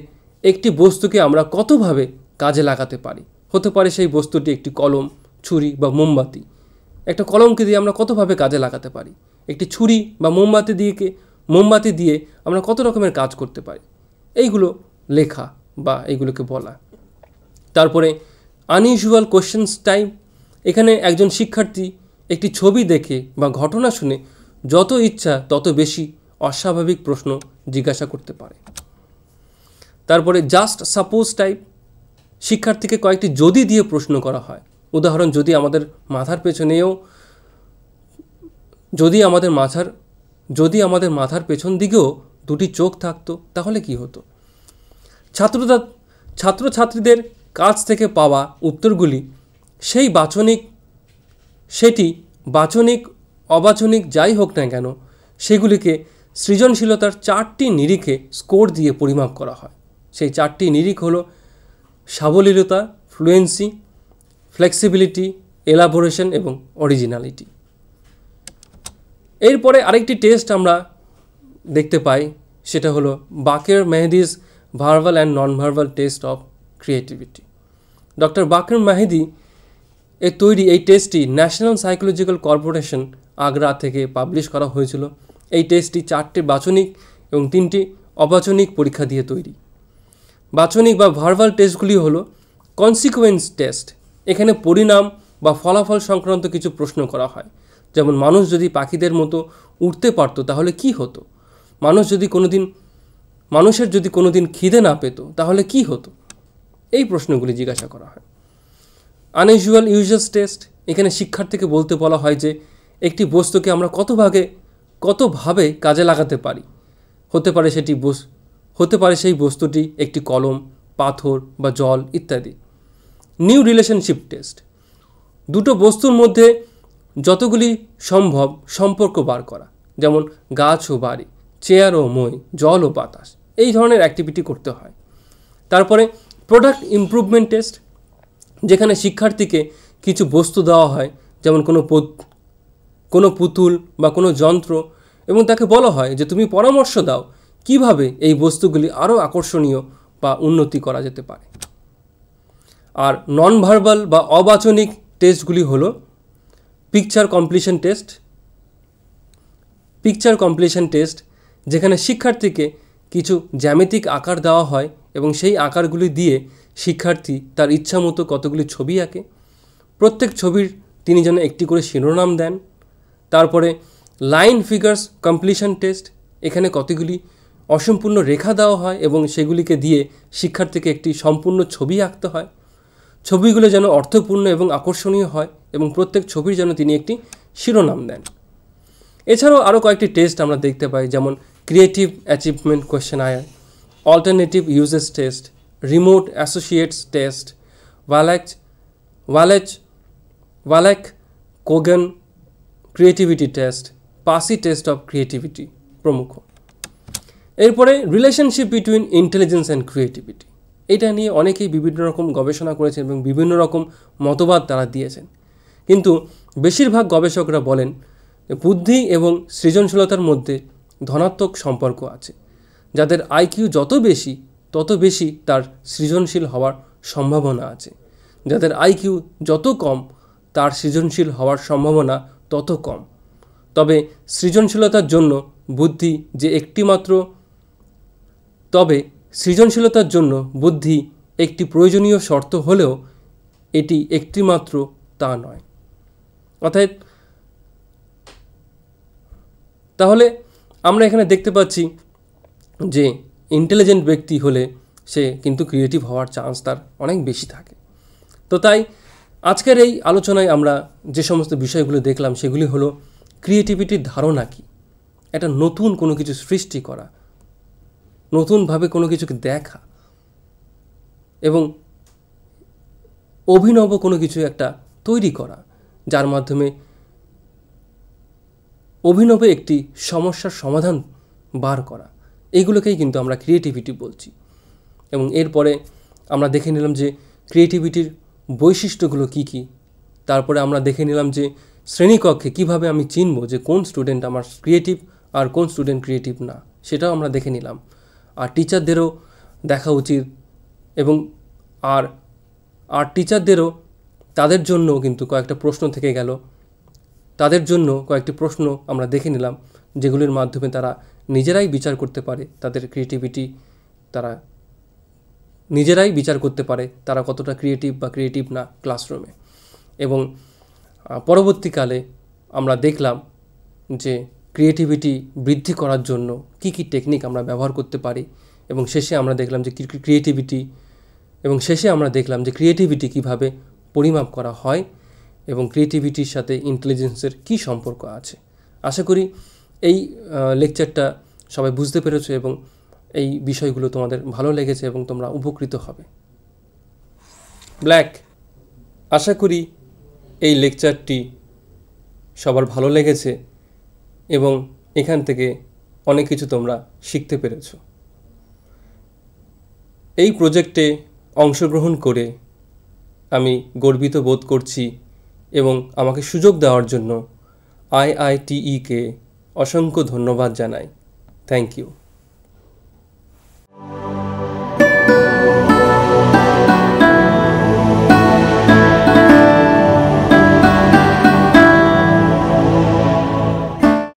একটি বস্তুকে আমরা কতভাবে কাজে লাগাতে পারি। হতে পারে সেই বস্তুটি একটি কলম, ছুরি বা মোমবাতি। একটা কলমকে দিয়ে আমরা কতভাবে কাজে লাগাতে পারি, একটি ছুরি বা মোমবাতি দিয়ে আমরা কত রকমের কাজ করতে পারি, এইগুলো লেখা বা এইগুলোকে বলা। তারপরে আনইউজুয়াল কোয়েশ্চেন্স টাইপ। এখানে একজন শিক্ষার্থী একটি ছবি দেখে বা ঘটনা শুনে যত ইচ্ছা তত বেশি অস্বাভাবিক প্রশ্ন জিজ্ঞাসা করতে পারে। তারপরে জাস্ট সাপোজ টাইপ। শিক্ষার্থীকে কয়েকটি যদি দিয়ে প্রশ্ন করা হয়। উদাহরণ, যদি আমাদের মাথার পেছন দিকেও দুটি চোখ থাকতো তাহলে কি হতো। ছাত্রছাত্রীদের কাছ থেকে পাওয়া উত্তরগুলি সেটি বাচনিক অবাচনিক যাই হোক না কেন, সেগুলিকে সৃজনশীলতার 4টি নিরিখে স্কোর দিয়ে পরিমাপ করা হয়। সেই 4টি নিরিখ হলো সাবলীলতা, ফ্লুয়েন্সি, ফ্লেক্সিবিলিটি, এলাবোরেশন এবং অরিজিনালিটি। এরপরে আরেকটি টেস্ট আমরা দেখতে পাই, সেটা হলো Baqer Mehdi's verbal and non verbal test of creativity. Doctor Baqer Mehdi এর তৈরি এই টেস্টটি ন্যাশনাল সাইকোলজিক্যাল কর্পোরেশন আগ্রা থেকে পাবলিশ করা হয়েছিল। এই টেস্টটি 4টি বাচনিক এবং 3টি অবাচনিক পরীক্ষা দিয়ে তৈরি। বাচনিক বা ভার্বাল টেস্টগুলি হলো কনসিকুয়েন্স টেস্ট। এখানে পরিণাম বা ফলাফল সংক্রান্ত কিছু প্রশ্ন করা হয়, যেমন মানুষ যদি পাখিদের মতো উড়তে পারতো তাহলে কি হতো, মানুষের যদি কোনোদিন খিদে না পেত তাহলে কি হতো, এই প্রশ্নগুলি জিজ্ঞাসা করা হয়। Unusual users test. এখানে শিক্ষার্থীকে বলতে বলা হয় যে একটি বস্তুকে আমরা কতভাবে কাজে লাগাতে পারি। হতে পারে সেই বস্তুটি একটি কলম, পাথর বা জল ইত্যাদি। New relationship test. দুটো বস্তুর মধ্যে যতগুলি সম্ভব সম্পর্ক বার করা, যেমন গাছ ও বাড়ি, চেয়ার ও মই, জল ও বাতাস, এই ধরনের অ্যাক্টিভিটি করতে হয়। তারপরে প্রোডাক্ট ইমপ্রুভমেন্ট টেস্ট, যেখানে শিক্ষার্থীকে কিছু বস্তু দেওয়া হয়, যেমন কোনো পুতুল বা কোনো যন্ত্র, এবং তাকে বলা হয় যে তুমি পরামর্শ দাও কিভাবে এই বস্তুগুলি আরও আকর্ষণীয় বা উন্নতি করা যেতে পারে। আর নন ভার্বাল বা অবাচনিক টেস্টগুলি হলো পিকচার কমপ্লিশন টেস্ট, যেখানে শিক্ষার্থীকে কিছু জ্যামিতিক আকার দেওয়া হয় এবং সেই আকারগুলি দিয়ে শিক্ষার্থী তার ইচ্ছা মতো কতগুলি ছবি আঁকে। প্রত্যেক ছবির তিনি যেন একটি করে শিরোনাম দেন। তারপরে লাইন ফিগার্স কমপ্লিশন টেস্ট। এখানে কতগুলি অসম্পূর্ণ রেখা দেওয়া হয় এবং সেগুলিকে দিয়ে শিক্ষার্থীকে একটি সম্পূর্ণ ছবি আঁকতে হয়। ছবিগুলো যেন অর্থপূর্ণ এবং আকর্ষণীয় হয় এবং প্রত্যেক ছবির যেন তিনি একটি শিরোনাম দেন। এছাড়াও আরও কয়েকটি টেস্ট আমরা দেখতে পাই, যেমন creative achievement questionnaire, alternative uses test, remote associates test, Wallach Kogan creativity test, Passi test of creativity প্রমুখ। এরপরে relationship between intelligence and creativity, এটা নিয়ে অনেকেই বিভিন্ন রকম গবেষণা করেছেন এবং বিভিন্ন রকম মতবাদ তারা দিয়েছেন। কিন্তু বেশিরভাগ গবেষকরা বলেন যে বুদ্ধি এবং সৃজনশীলতার মধ্যে ধনাত্মক সম্পর্ক আছে। যাদের আইকিউ যত বেশি তত বেশি তার সৃজনশীল হওয়ার সম্ভাবনা আছে, যাদের আইকিউ যত কম তার সৃজনশীল হওয়ার সম্ভাবনা তত কম। তবে সৃজনশীলতার জন্য বুদ্ধি একটি প্রয়োজনীয় শর্ত হলেও এটি একটিমাত্র তা নয়। অর্থাৎ তাহলে আমরা এখানে দেখতে পাচ্ছি যে ইন্টেলিজেন্ট ব্যক্তি হলে সে কিন্তু ক্রিয়েটিভ হওয়ার চান্স তার অনেক বেশি থাকে। তো তাই আজকের এই আলোচনায় আমরা যে সমস্ত বিষয়গুলো দেখলাম সেগুলি হলো ক্রিয়েটিভিটির ধারণা কী, একটা নতুন কোনো কিছু সৃষ্টি করা, নতুনভাবে কোনো কিছুকে দেখা এবং অভিনব কোনো কিছু একটা তৈরি করা, যার মাধ্যমে অভিনব একটি সমস্যার সমাধান বার করা, এইগুলোকেই কিন্তু আমরা ক্রিয়েটিভিটি বলছি। এবং এরপরে আমরা দেখে নিলাম যে ক্রিয়েটিভিটির বৈশিষ্ট্যগুলো কী কী। তারপরে আমরা দেখে নিলাম যে শ্রেণীকক্ষে কিভাবে আমি চিনব যে কোন স্টুডেন্ট আমার ক্রিয়েটিভ আর কোন স্টুডেন্ট ক্রিয়েটিভ না, সেটাও আমরা দেখে নিলাম। আর টিচারদেরও দেখা উচিত এবং আর টিচারদেরও তাদের জন্য কিন্তু কয়েকটা প্রশ্ন থেকে গেল, তাদের জন্য কয়েকটি প্রশ্ন আমরা দেখে নিলাম যেগুলির মাধ্যমে তারা নিজেরাই বিচার করতে পারে তাদের ক্রিয়েটিভিটি, তারা নিজেরাই বিচার করতে পারে তারা কতটা ক্রিয়েটিভ বা ক্রিয়েটিভ না ক্লাসরুমে। এবং পরবর্তীকালে আমরা দেখলাম যে ক্রিয়েটিভিটি বৃদ্ধি করার জন্য কী কী টেকনিক আমরা ব্যবহার করতে পারি, এবং শেষে আমরা দেখলাম যে ক্রিয়েটিভিটি কীভাবে পরিমাপ করা হয় এবং ক্রিয়েটিভিটির সাথে ইন্টেলিজেন্সের কী সম্পর্ক আছে। আশা করি এই লেকচারটা সবাই বুঝতে পেরেছো এবং এই বিষয়গুলো তোমাদের ভালো লেগেছে এবং তোমরা উপকৃত হবে। ব্ল্যাক, আশা করি এই লেকচারটি সবার ভালো লেগেছে এবং এখান থেকে অনেক কিছু তোমরা শিখতে পেরেছো। এই প্রজেক্টে অংশগ্রহণ করে আমি গর্বিত বোধ করছি এবং আমাকে সুযোগ দেওয়ার জন্য IITE-কে অসংখ্য ধন্যবাদ জানাই। Thank you.